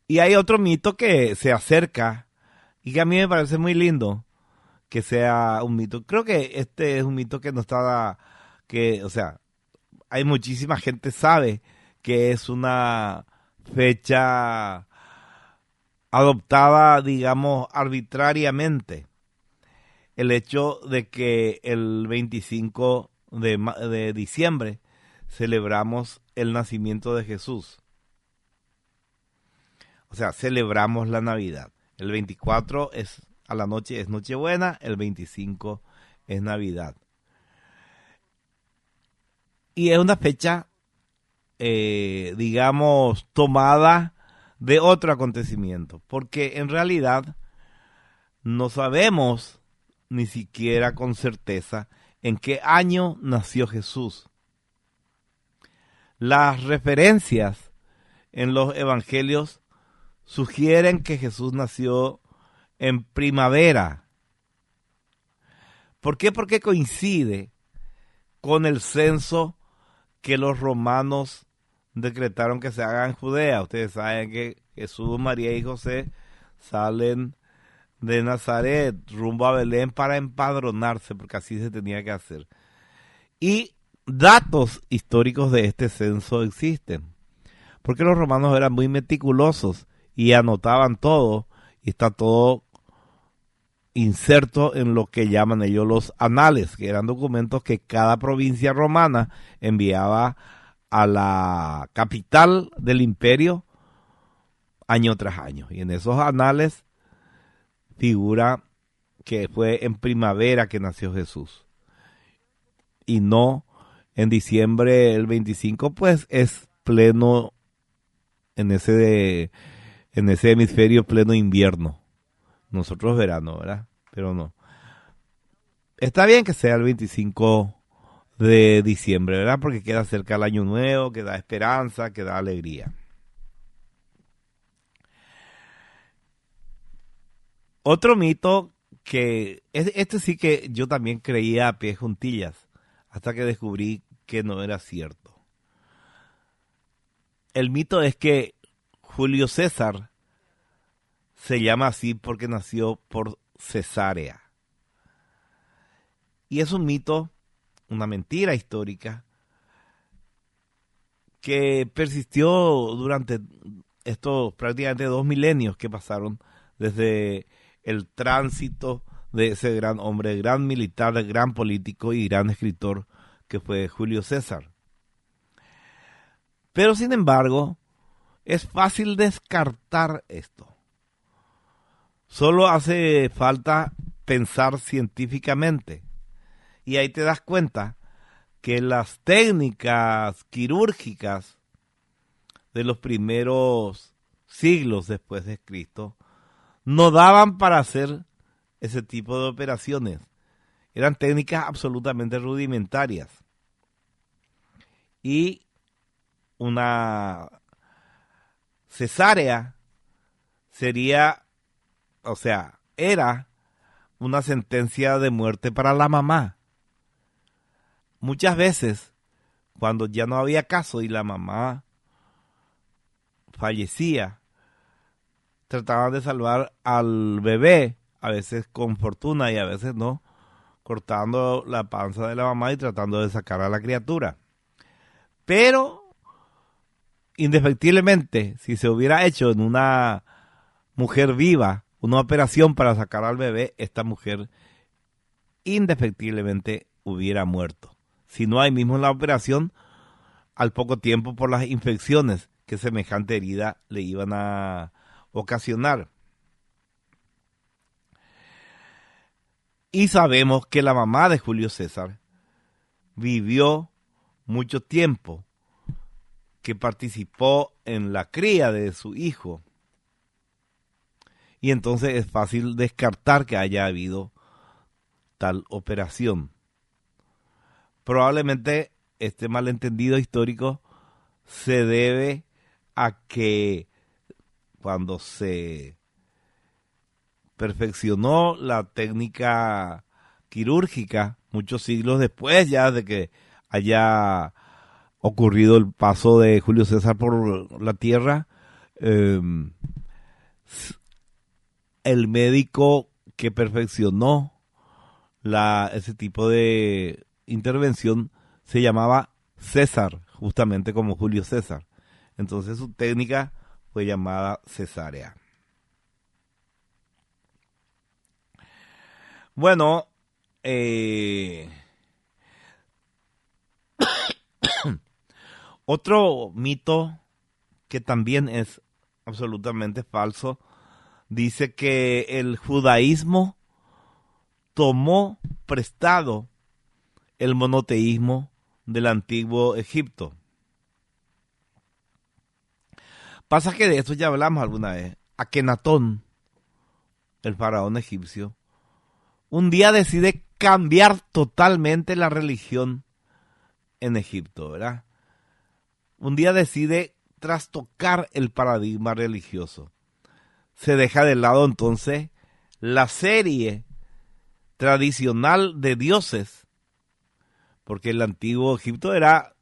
Y hay otro mito que se acerca y que a mí me parece muy lindo que sea un mito. Creo que este es un mito que no está, o sea, hay muchísima gente sabe que es una fecha adoptada, digamos, arbitrariamente. El hecho de que el 25 de diciembre celebramos el nacimiento de Jesús. O sea, celebramos la Navidad. El 24 a la noche es Nochebuena, el 25 es Navidad. Y es una fecha, digamos, tomada de otro acontecimiento, porque en realidad no sabemos ni siquiera con certeza en qué año nació Jesús. Las referencias en los evangelios sugieren que Jesús nació en primavera. ¿Por qué? Porque coincide con el censo que los romanos decretaron que se haga en Judea. Ustedes saben que Jesús, María y José salen de Nazaret rumbo a Belén para empadronarse, porque así se tenía que hacer. Y datos históricos de este censo existen, porque los romanos eran muy meticulosos y anotaban todo, y está todo inserto en lo que llaman ellos los anales, que eran documentos que cada provincia romana enviaba a la capital del imperio año tras año. Y en esos anales figura que fue en primavera que nació Jesús. Y no en diciembre el 25, pues es pleno en ese hemisferio, pleno invierno. Nosotros verano, ¿verdad? Pero no. Está bien que sea el 25 de diciembre, ¿verdad? Porque queda cerca el año nuevo, que da esperanza, que da alegría. Otro mito que, este sí que yo también creía a pie juntillas, hasta que descubrí que no era cierto. El mito es que Julio César se llama así porque nació por cesárea. Y es un mito, una mentira histórica, que persistió durante estos prácticamente 2 milenios que pasaron desde el tránsito de ese gran hombre, gran militar, gran político y gran escritor que fue Julio César. Pero sin embargo, es fácil descartar esto. Solo hace falta pensar científicamente. Y ahí te das cuenta que las técnicas quirúrgicas de los primeros siglos después de Cristo no daban para hacer ese tipo de operaciones. Eran técnicas absolutamente rudimentarias. Y una cesárea era una sentencia de muerte para la mamá. Muchas veces, cuando ya no había caso y la mamá fallecía, trataban de salvar al bebé, a veces con fortuna y a veces no, cortando la panza de la mamá y tratando de sacar a la criatura. Pero, indefectiblemente, si se hubiera hecho en una mujer viva una operación para sacar al bebé, esta mujer indefectiblemente hubiera muerto. Si no hay mismo en la operación, al poco tiempo por las infecciones que semejante herida le iban a ocasionar. Y sabemos que la mamá de Julio César vivió mucho tiempo, que participó en la cría de su hijo. Y entonces es fácil descartar que haya habido tal operación. Probablemente este malentendido histórico se debe a que cuando se perfeccionó la técnica quirúrgica, muchos siglos después ya de que haya ocurrido el paso de Julio César por la tierra, el médico que perfeccionó ese tipo de intervención se llamaba César, justamente como Julio César. Entonces su técnica fue llamada cesárea. Bueno, otro mito que también es absolutamente falso, dice que el judaísmo tomó prestado el monoteísmo del antiguo Egipto. Pasa que de esto ya hablamos alguna vez. Akenatón, el faraón egipcio, un día decide cambiar totalmente la religión en Egipto, ¿verdad? Un día decide trastocar el paradigma religioso. Se deja de lado entonces la serie tradicional de dioses, porque el antiguo Egipto era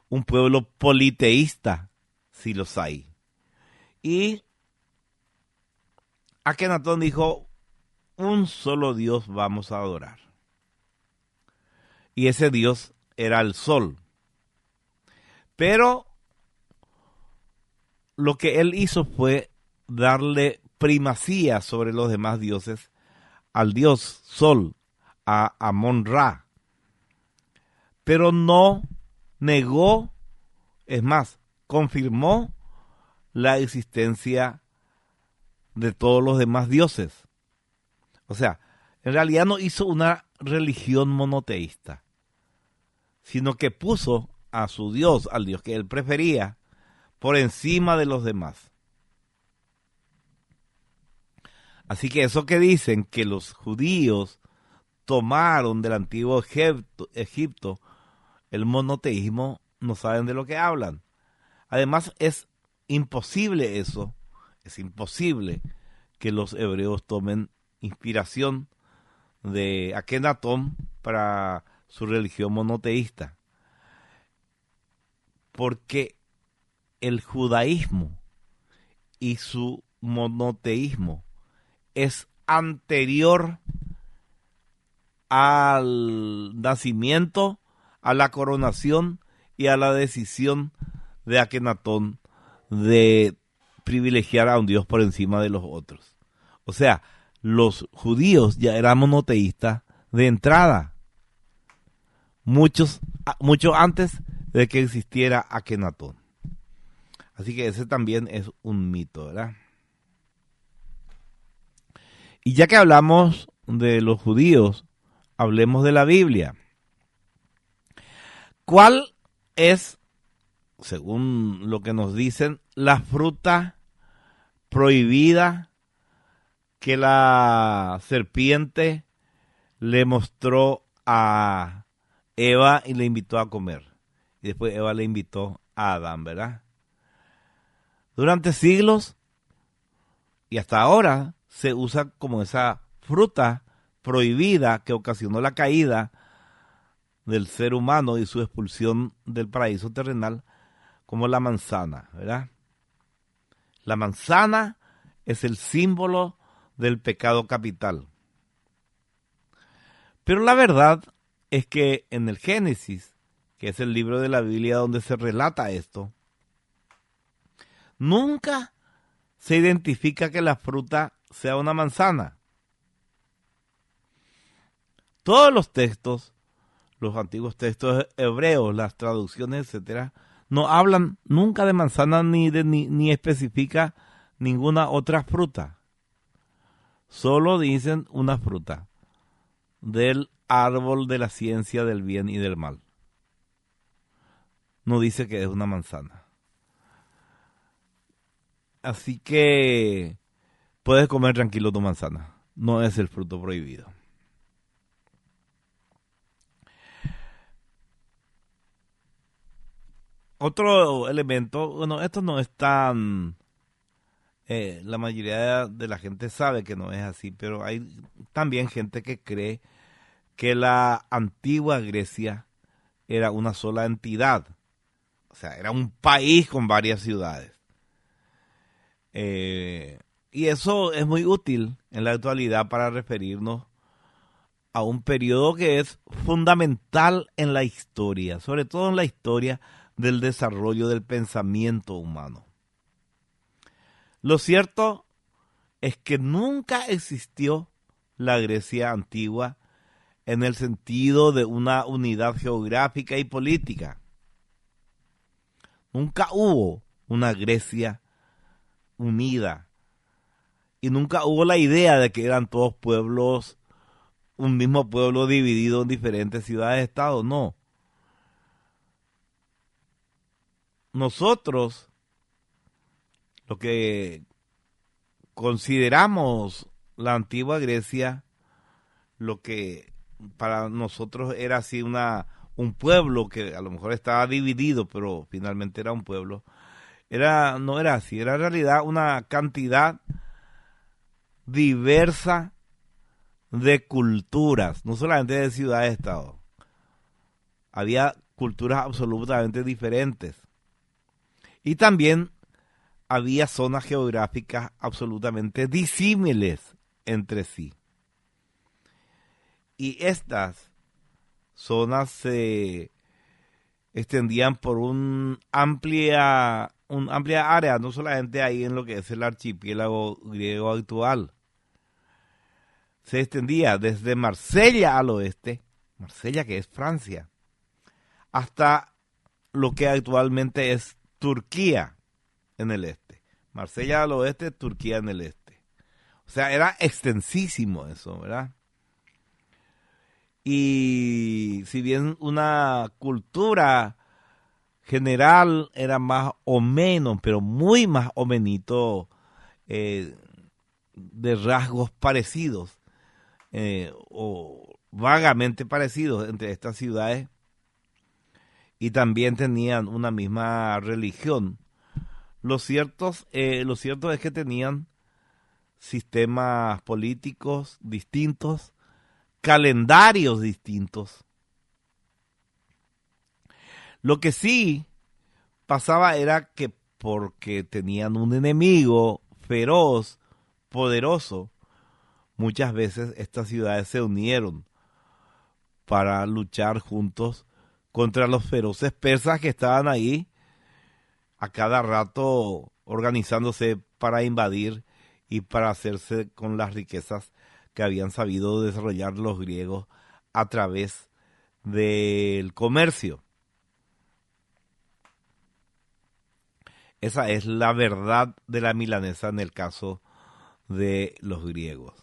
un pueblo politeísta, si los hay. Y Akenatón dijo, un solo Dios vamos a adorar. Y ese Dios era el sol. Pero lo que él hizo fue darle primacía sobre los demás dioses al dios sol, a Amón-Ra. Pero no negó, es más, confirmó la existencia de todos los demás dioses. O sea, en realidad no hizo una religión monoteísta, sino que puso a su Dios, al Dios que él prefería, por encima de los demás. Así que eso que dicen que los judíos tomaron del antiguo Egipto el monoteísmo, no saben de lo que hablan. Además es imposible eso, es imposible que los hebreos tomen inspiración de Akenatón para su religión monoteísta. Porque el judaísmo y su monoteísmo es anterior al nacimiento, a la coronación y a la decisión de Akenatón de privilegiar a un Dios por encima de los otros. O sea, los judíos ya eran monoteístas de entrada, mucho antes de que existiera Akenatón. Así que ese también es un mito, ¿verdad? Y ya que hablamos de los judíos, hablemos de la Biblia. ¿Cuál es, según lo que nos dicen, la fruta prohibida que la serpiente le mostró a Eva y le invitó a comer? Y después Eva le invitó a Adán, ¿verdad? Durante siglos y hasta ahora se usa como esa fruta prohibida que ocasionó la caída del ser humano y su expulsión del paraíso terrenal, como la manzana, ¿verdad? La manzana es el símbolo del pecado capital. Pero la verdad es que en el Génesis, que es el libro de la Biblia donde se relata esto, nunca se identifica que la fruta sea una manzana. Todos los textos, los antiguos textos hebreos, las traducciones, etcétera, no hablan nunca de manzana ni especifica ninguna otra fruta. Solo dicen una fruta del árbol de la ciencia del bien y del mal. No dice que es una manzana. Así que puedes comer tranquilo tu manzana. No es el fruto prohibido. Otro elemento, bueno, esto no es tan... la mayoría de la gente sabe que no es así, pero hay también gente que cree que la antigua Grecia era una sola entidad. O sea, era un país con varias ciudades. Y eso es muy útil en la actualidad para referirnos a un periodo que es fundamental en la historia, sobre todo en la historia del desarrollo del pensamiento humano. Lo cierto es que nunca existió la Grecia antigua en el sentido de una unidad geográfica y política. Nunca hubo una Grecia unida. Y nunca hubo la idea de que eran todos pueblos, un mismo pueblo dividido en diferentes ciudades-estados. No. Nosotros, lo que consideramos la antigua Grecia, lo que para nosotros era así un pueblo que a lo mejor estaba dividido, pero finalmente era un pueblo, no era así, era en realidad una cantidad diversa de culturas, no solamente de ciudades-estado. Había culturas absolutamente diferentes. Y también había zonas geográficas absolutamente disímiles entre sí. Y estas zonas se extendían por una amplia área, no solamente ahí en lo que es el archipiélago griego actual. Se extendía desde Marsella al oeste, Marsella que es Francia, hasta lo que actualmente es Turquía en el este. Marsella al oeste, Turquía en el este. O sea, era extensísimo eso, ¿verdad? Y si bien una cultura general era más o menos, pero muy más o menos de rasgos parecidos o vagamente parecidos entre estas ciudades, y también tenían una misma religión. Lo cierto es que tenían sistemas políticos distintos, calendarios distintos. Lo que sí pasaba era que porque tenían un enemigo feroz, poderoso, muchas veces estas ciudades se unieron para luchar juntos contra los feroces persas que estaban ahí a cada rato organizándose para invadir y para hacerse con las riquezas que habían sabido desarrollar los griegos a través del comercio. Esa es la verdad de la milanesa en el caso de los griegos.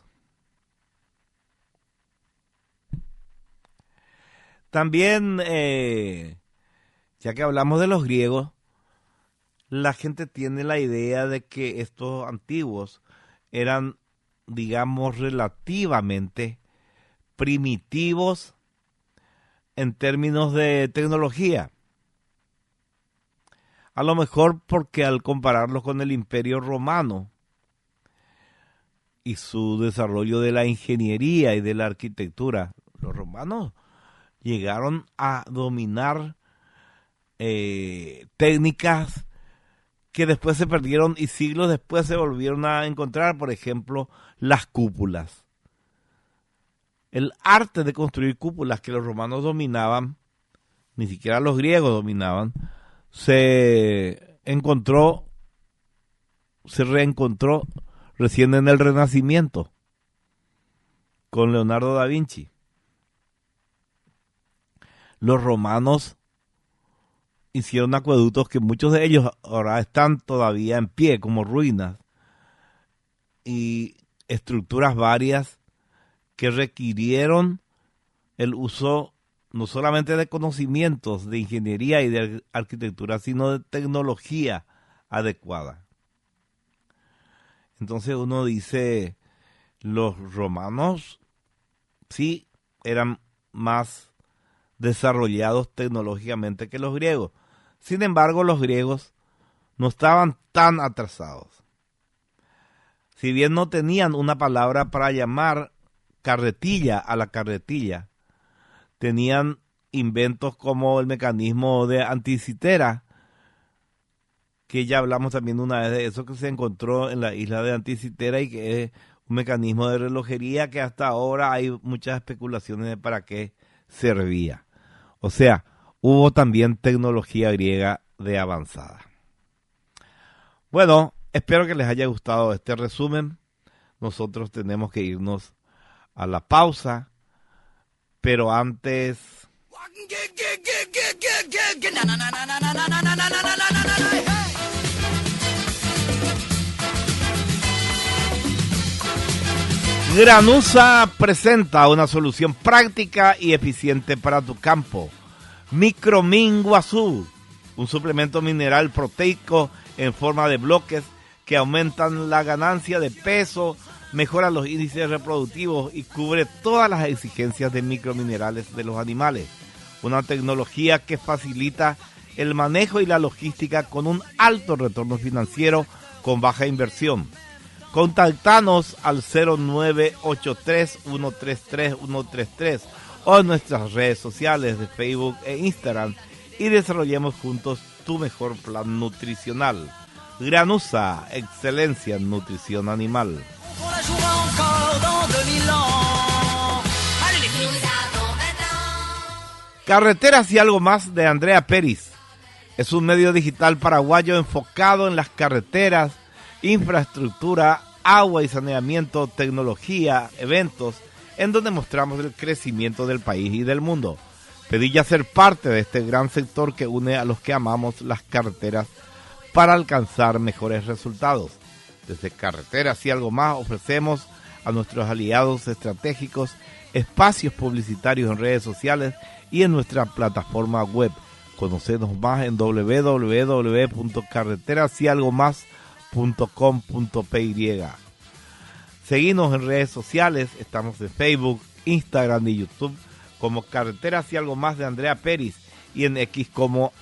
También, ya que hablamos de los griegos, la gente tiene la idea de que estos antiguos eran, digamos, relativamente primitivos en términos de tecnología. A lo mejor porque al compararlos con el Imperio Romano y su desarrollo de la ingeniería y de la arquitectura, los romanos llegaron a dominar técnicas que después se perdieron y siglos después se volvieron a encontrar, por ejemplo, las cúpulas. El arte de construir cúpulas que los romanos dominaban, ni siquiera los griegos dominaban, se reencontró recién en el Renacimiento con Leonardo da Vinci. Los romanos hicieron acueductos que muchos de ellos ahora están todavía en pie como ruinas, y estructuras varias que requirieron el uso no solamente de conocimientos de ingeniería y de arquitectura, sino de tecnología adecuada. Entonces uno dice, los romanos sí eran más desarrollados tecnológicamente que los griegos. Sin embargo, los griegos no estaban tan atrasados. Si bien no tenían una palabra para llamar carretilla a la carretilla, tenían inventos como el mecanismo de Anticitera, que ya hablamos también una vez de eso, que se encontró en la isla de Anticitera y que es un mecanismo de relojería que hasta ahora hay muchas especulaciones de para qué servía. O sea, hubo también tecnología griega de avanzada. Bueno, espero que les haya gustado este resumen. Nosotros tenemos que irnos a la pausa, pero antes... Granusa presenta una solución práctica y eficiente para tu campo. Micromin Guazú, un suplemento mineral proteico en forma de bloques que aumentan la ganancia de peso, mejora los índices reproductivos y cubre todas las exigencias de microminerales de los animales. Una tecnología que facilita el manejo y la logística con un alto retorno financiero con baja inversión. Contactanos al 0983-133-133 o en nuestras redes sociales de Facebook e Instagram y desarrollemos juntos tu mejor plan nutricional. Granusa, excelencia en nutrición animal. Carreteras y algo más de Andrea Peris. Es un medio digital paraguayo enfocado en las carreteras, infraestructura, agua y saneamiento, tecnología, eventos, en donde mostramos el crecimiento del país y del mundo. Pedí ya ser parte de este gran sector que une a los que amamos las carreteras para alcanzar mejores resultados. Desde Carreteras y algo más ofrecemos a nuestros aliados estratégicos, espacios publicitarios en redes sociales y en nuestra plataforma web. Conocenos más en www.carreterasyalgomás.com.py. Seguinos en redes sociales, estamos en Facebook, Instagram y YouTube como Carreteras y Algo Más de Andrea Peris y en X como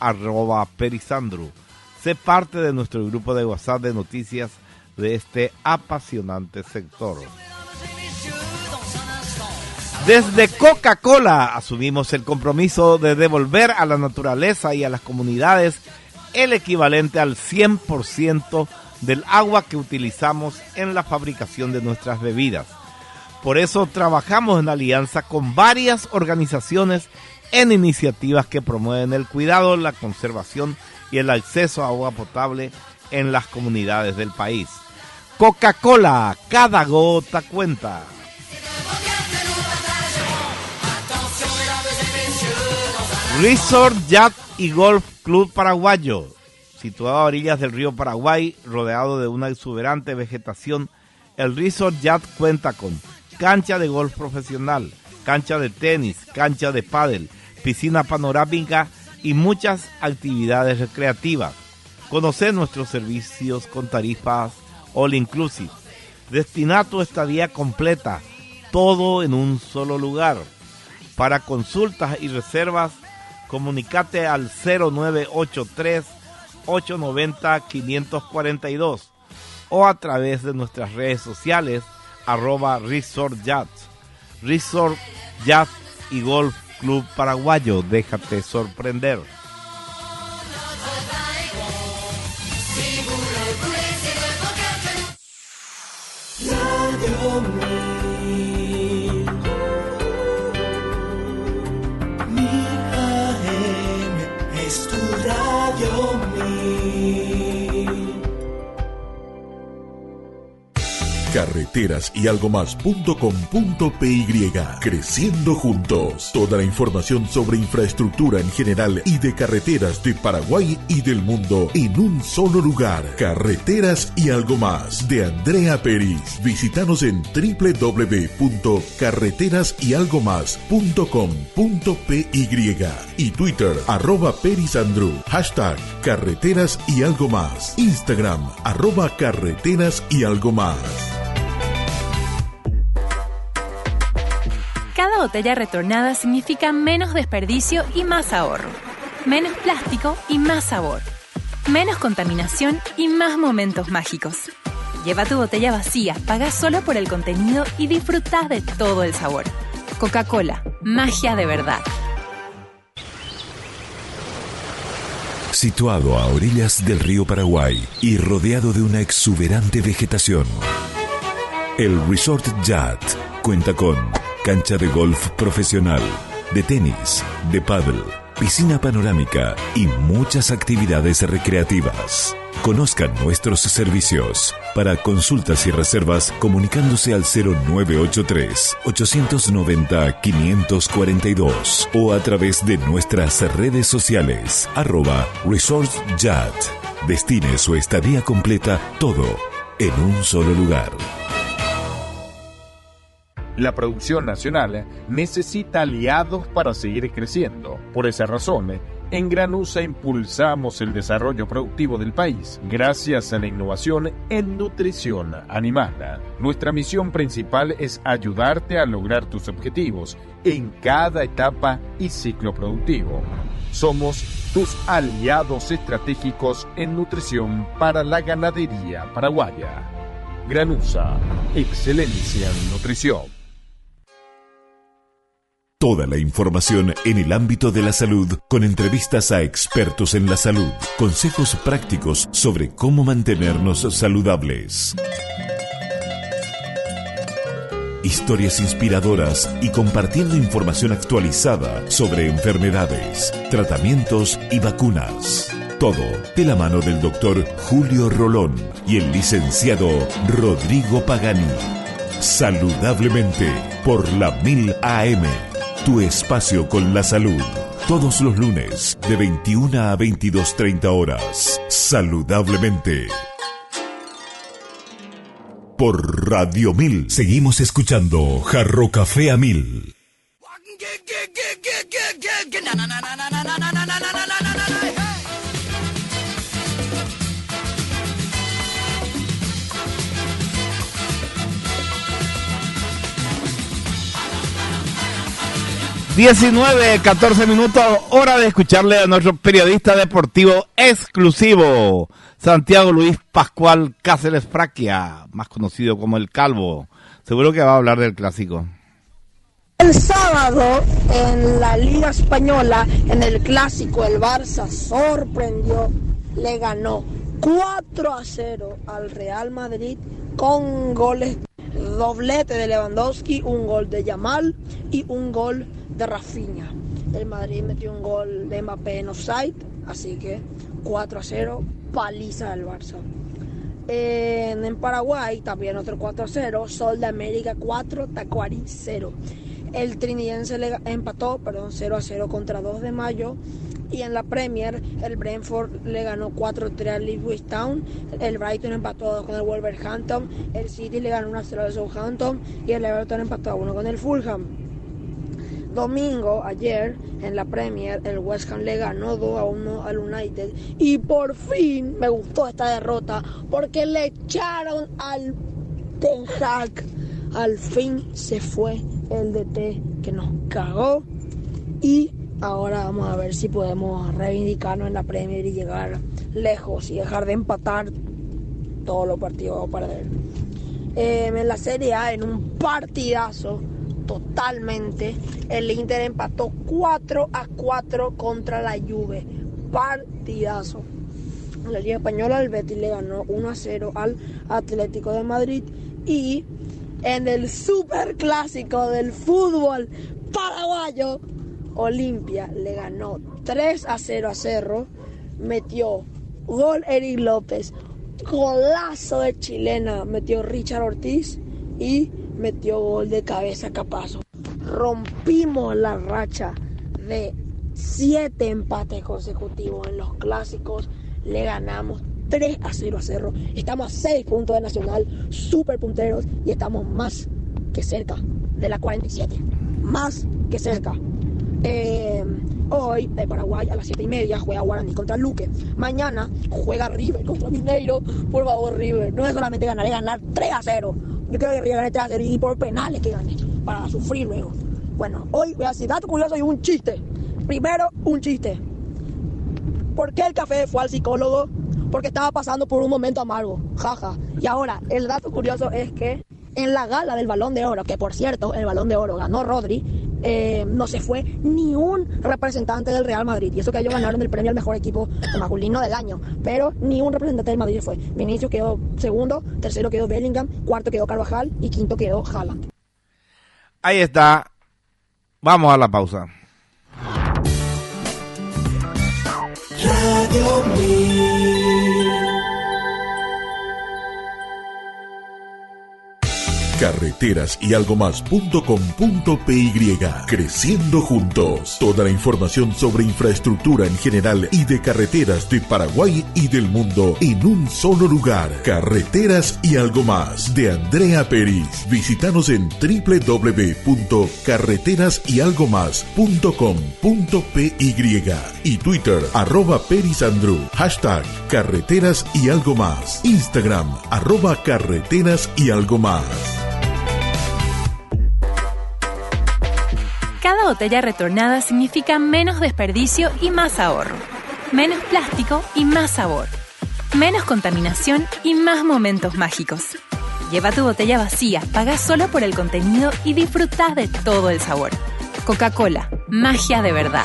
@perisandru. Sé parte de nuestro grupo de WhatsApp de noticias de este apasionante sector. Desde Coca-Cola asumimos el compromiso de devolver a la naturaleza y a las comunidades el equivalente al 100% del agua que utilizamos en la fabricación de nuestras bebidas. Por eso trabajamos en alianza con varias organizaciones en iniciativas que promueven el cuidado, la conservación y el acceso a agua potable en las comunidades del país. Coca-Cola, cada gota cuenta. Resort Yacht y Golf Club Paraguayo, situado a orillas del río Paraguay, rodeado de una exuberante vegetación, el Resort Yacht cuenta con cancha de golf profesional, cancha de tenis, cancha de pádel, piscina panorámica y muchas actividades recreativas. Conoce nuestros servicios con tarifas all inclusive. Destina tu estadía completa, todo en un solo lugar. Para consultas y reservas, comunicate al 0983-890-542 o a través de nuestras redes sociales @Resort Yacht. Resort Yacht y Golf Club Paraguayo, déjate sorprender. Radio Mi AM es tu Radio Carreteras y algo más.com.py. Creciendo juntos. Toda la información sobre infraestructura en general y de carreteras de Paraguay y del mundo en un solo lugar. Carreteras y algo más de Andrea Peris. Visítanos en www.carreterasyalgomás.com.py y Twitter @perisandru. Hashtag Carreteras y algo más. Instagram @carreteras y algo más. Cada botella retornada significa menos desperdicio y más ahorro. Menos plástico y más sabor. Menos contaminación y más momentos mágicos. Lleva tu botella vacía, paga solo por el contenido y disfruta de todo el sabor. Coca-Cola, magia de verdad. Situado a orillas del río Paraguay y rodeado de una exuberante vegetación, el Resort Yacht cuenta con cancha de golf profesional, de tenis, de pádel, piscina panorámica y muchas actividades recreativas. Conozcan nuestros servicios. Para consultas y reservas, comunicándose al 0983-890-542 o a través de nuestras redes sociales @Resort Yacht. Destine su estadía completa, todo en un solo lugar. La producción nacional necesita aliados para seguir creciendo. Por esa razón, en Granusa impulsamos el desarrollo productivo del país gracias a la innovación en nutrición animal. Nuestra misión principal es ayudarte a lograr tus objetivos en cada etapa y ciclo productivo. Somos tus aliados estratégicos en nutrición para la ganadería paraguaya. Granusa, excelencia en nutrición. Toda la información en el ámbito de la salud, con entrevistas a expertos en la salud, consejos prácticos sobre cómo mantenernos saludables, historias inspiradoras y compartiendo información actualizada sobre enfermedades, tratamientos y vacunas. Todo de la mano del doctor Julio Rolón y el licenciado Rodrigo Pagani. Saludablemente por la 1000 AM. Tu espacio con la salud. Todos los lunes de 21 a 22:30 horas. Saludablemente. por Radio 1000. Seguimos escuchando Jarro Café a 1000. $19:14, hora de escucharle a nuestro periodista deportivo exclusivo, Santiago Luis Pascual Cáceres Fraquia, más conocido como El Calvo. Seguro que va a hablar del clásico. El sábado en la Liga Española, en el clásico, el Barça sorprendió, le ganó 4-0 al Real Madrid con goles, doblete de Lewandowski, un gol de Yamal y un gol de Rafinha. El Madrid metió un gol de Mbappé en offside, así que 4-0, paliza del Barça. En Paraguay también otro 4-0, Sol de América 4, Tacuary 0. El Trinidense le empató, 0-0 contra 2 de Mayo. Y en la Premier, el Brentford le ganó 4-3 al Ipswich Town. El Brighton empató con el Wolverhampton. El City le ganó 1-0 al Southampton. Y el Everton empató 1 con el Fulham. Domingo, ayer, en la Premier, el West Ham le ganó 2-1 al United. Y por fin me gustó esta derrota, porque le echaron al Ten Hag. Al fin se fue el DT que nos cagó. Y ahora vamos a ver si podemos reivindicarnos en la Premier y llegar lejos y dejar de empatar todos los partidos para perder. En la Serie A, en un partidazo totalmente, el Inter empató 4-4 contra la Juve. Partidazo. En la Liga Española, el Betis le ganó 1-0 al Atlético de Madrid. Y en el superclásico del fútbol paraguayo, Olimpia le ganó 3-0 a Cerro. Metió gol Eric López, golazo de chilena metió Richard Ortiz y metió gol de cabeza Capazo. Rompimos la racha de 7 empates consecutivos en los clásicos. Le ganamos 3-0 a Cerro. Estamos a 6 puntos de Nacional, super punteros, y estamos más que cerca de la 47. Más que cerca. Hoy, de Paraguay, a las 7:30, juega Guaraní contra Luque. Mañana juega River contra Mineiro. Por favor, River, no es solamente ganar, es ganar 3-0. Yo creo que River gane 3-0 y por penales que gane, para sufrir luego. Bueno, hoy voy a decir dato curioso y un chiste. Primero, un chiste. ¿Por qué el Café fue al psicólogo? Porque estaba pasando por un momento amargo. Jaja. Y ahora, el dato curioso es que en la gala del Balón de Oro, que por cierto, el Balón de Oro ganó Rodri, no se fue ni un representante del Real Madrid. Y eso que ellos ganaron el premio al mejor equipo masculino del año. Pero ni un representante del Madrid fue. Vinicius quedó segundo, tercero quedó Bellingham, cuarto quedó Carvajal y quinto quedó Haaland. Ahí está. Vamos a la pausa. Radio 1000. Carreteras y algo más.com.py. Creciendo juntos. Toda la información sobre infraestructura en general y de carreteras de Paraguay y del mundo en un solo lugar. Carreteras y algo más, de Andrea Peris. Visítanos en www.carreterasyalgomás.com.py y Twitter @perisandru. Hashtag Carreteras y algo más. Instagram @carreteras y algo más. Cada botella retornada significa menos desperdicio y más ahorro. Menos plástico y más sabor. Menos contaminación y más momentos mágicos. Lleva tu botella vacía, paga solo por el contenido y disfruta de todo el sabor. Coca-Cola, magia de verdad.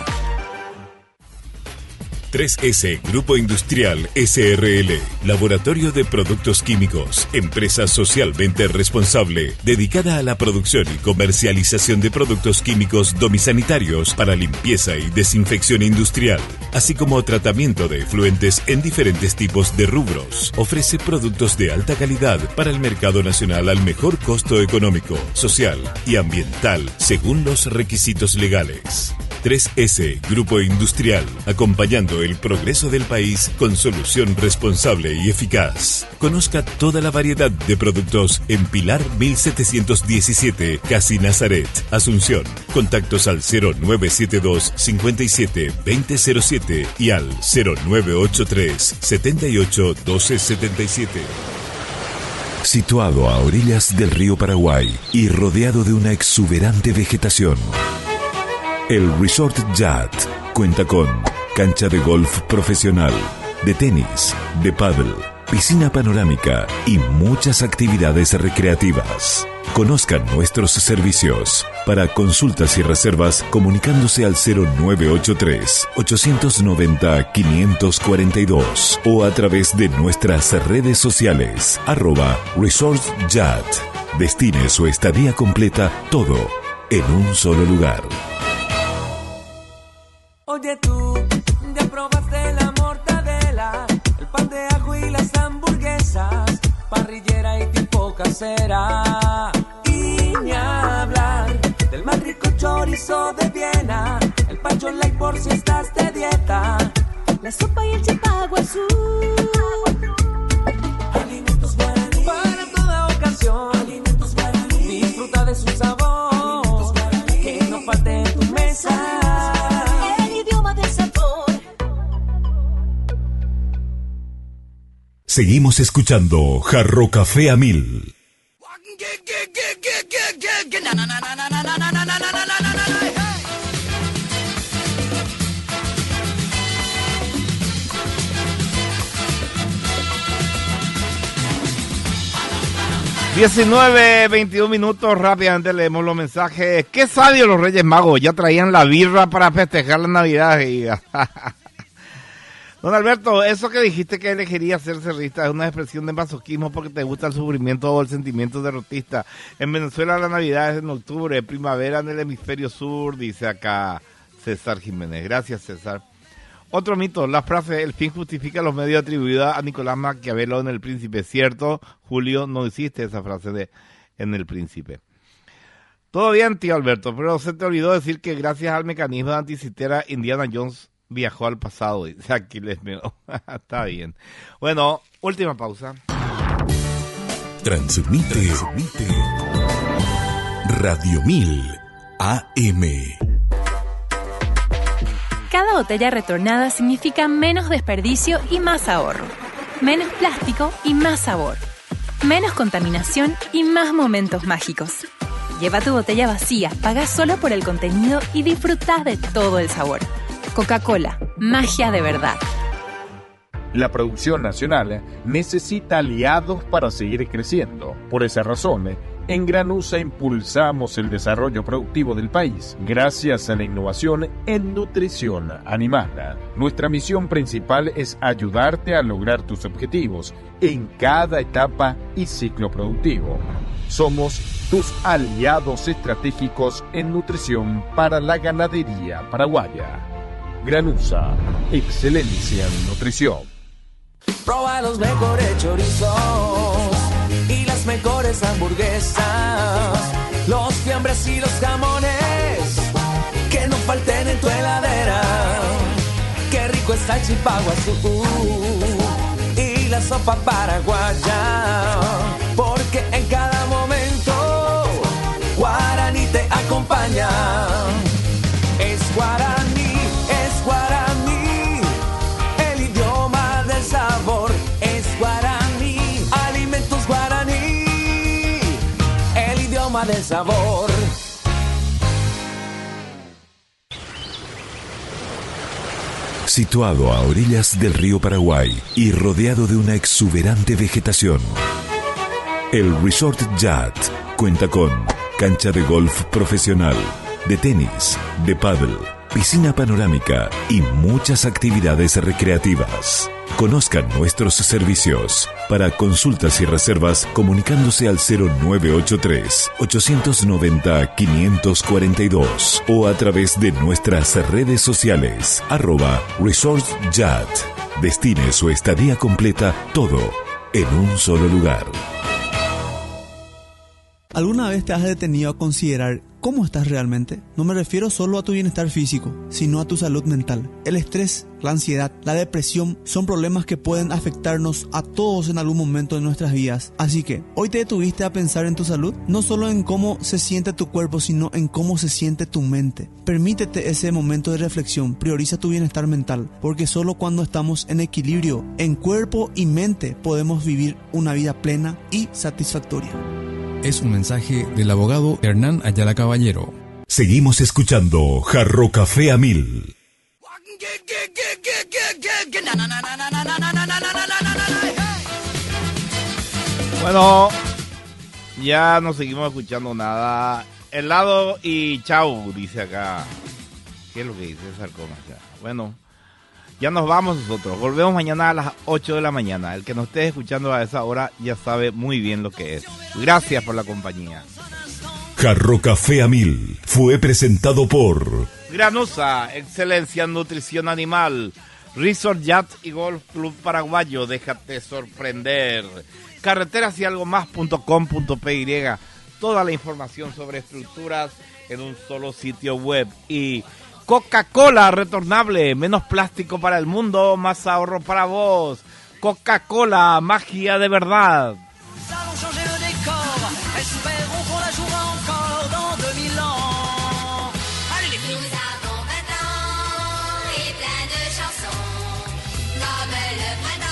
3S Grupo Industrial SRL, Laboratorio de Productos Químicos, empresa socialmente responsable, dedicada a la producción y comercialización de productos químicos domisanitarios para limpieza y desinfección industrial, así como tratamiento de efluentes en diferentes tipos de rubros. Ofrece productos de alta calidad para el mercado nacional al mejor costo económico, social y ambiental, según los requisitos legales. 3S Grupo Industrial, acompañando el progreso del país con solución responsable y eficaz. Conozca toda la variedad de productos en Pilar 1717, Casi Nazaret, Asunción. Contactos al 0972 57 2007 y al 0983 78 1277. Situado a orillas del río Paraguay y rodeado de una exuberante vegetación, el Resort Yacht cuenta con cancha de golf profesional, de tenis, de pádel, piscina panorámica y muchas actividades recreativas. Conozcan nuestros servicios. Para consultas y reservas, comunicándose al 0983-890-542 o a través de nuestras redes sociales, @ResortYat. Destine su estadía completa, todo en un solo lugar. Oye tú, ya probaste la mortadela, el pan de ajo y las hamburguesas, parrillera y tipo casera. Y ni hablar del más rico chorizo de Viena, el pancho light por si estás de dieta, la sopa y el chipaguazú. Alimentos guaraní, para toda ocasión. Alimentos guaraní, disfruta de su sabor. Alimentos guaraní, que no falte en tu mesa. Seguimos escuchando Jarro Café a 1000. (19:21) Rápidamente leemos los mensajes. Qué sabios los Reyes Magos, ya traían la birra para festejar la Navidad. Don Alberto, eso que dijiste que elegiría ser cerrista es una expresión de masoquismo porque te gusta el sufrimiento o el sentimiento derrotista. En Venezuela la Navidad es en octubre, primavera en el hemisferio sur, dice acá César Jiménez. Gracias, César. Otro mito, la frase "el fin justifica los medios" atribuida a Nicolás Maquiavelo en El Príncipe. ¿Cierto, Julio? No hiciste esa frase de en El Príncipe. Todo bien, tío Alberto, pero se te olvidó decir que gracias al mecanismo de anticitera Indiana Jones viajó al pasado, dice Aquiles Melo. Está bien. Bueno, última pausa. Transmite Radio 1000 AM. Cada botella retornada significa menos desperdicio y más ahorro. Menos plástico y más sabor. Menos contaminación y más momentos mágicos. Lleva tu botella vacía, paga solo por el contenido y disfruta de todo el sabor. Coca-Cola, magia de verdad. La producción nacional necesita aliados para seguir creciendo. Por esa razón, en Granusa impulsamos el desarrollo productivo del país gracias a la innovación en nutrición animal. Nuestra misión principal es ayudarte a lograr tus objetivos en cada etapa y ciclo productivo. Somos tus aliados estratégicos en nutrición para la ganadería paraguaya. Granusa, excelencia en nutrición. Proba los mejores chorizos y las mejores hamburguesas, los fiambres y los jamones que no falten en tu heladera. Qué rico está el chipaguazú y la sopa paraguaya, porque en cada momento Guaraní te acompaña. Es Guaraní. Sabor es Guaraní, alimentos Guaraní, el idioma del sabor. Situado a orillas del río Paraguay y rodeado de una exuberante vegetación, el Resort Yacht cuenta con cancha de golf profesional, de tenis, de pádel, piscina panorámica y muchas actividades recreativas. Conozcan nuestros servicios. Para consultas y reservas, comunicándose al 0983-890-542 o a través de nuestras redes sociales, @ResortYat. Destine su estadía completa, todo en un solo lugar. ¿Alguna vez te has detenido a considerar ¿cómo estás realmente? No me refiero solo a tu bienestar físico, sino a tu salud mental. El estrés, la ansiedad, la depresión son problemas que pueden afectarnos a todos en algún momento de nuestras vidas. Así que, ¿hoy te detuviste a pensar en tu salud? No solo en cómo se siente tu cuerpo, sino en cómo se siente tu mente. Permítete ese momento de reflexión, prioriza tu bienestar mental, porque solo cuando estamos en equilibrio, en cuerpo y mente, podemos vivir una vida plena y satisfactoria. Es un mensaje del abogado Hernán Ayala Caballero. Seguimos escuchando Jarro Café a 1000. Bueno, ya no seguimos escuchando nada. Helado y chau, dice acá. ¿Qué es lo que dice Sarcoma? Bueno, ya nos vamos nosotros. Volvemos mañana a las 8 de la mañana. El que nos esté escuchando a esa hora ya sabe muy bien lo que es. Gracias por la compañía. Jarro Café a 1000 fue presentado por Granusa, excelencia en nutrición animal. Resort Yacht y Golf Club Paraguayo, déjate sorprender. Carreteras y algo más.com.py. Toda la información sobre estructuras en un solo sitio web. Y Coca-Cola retornable, menos plástico para el mundo, más ahorro para vos. Coca-Cola, magia de verdad. Allons changer le décor, espérons qu'on la jouera encore dans 2000 ans. Allez les filles. Nous avons 20 ans et plein de chansons, comme le printemps.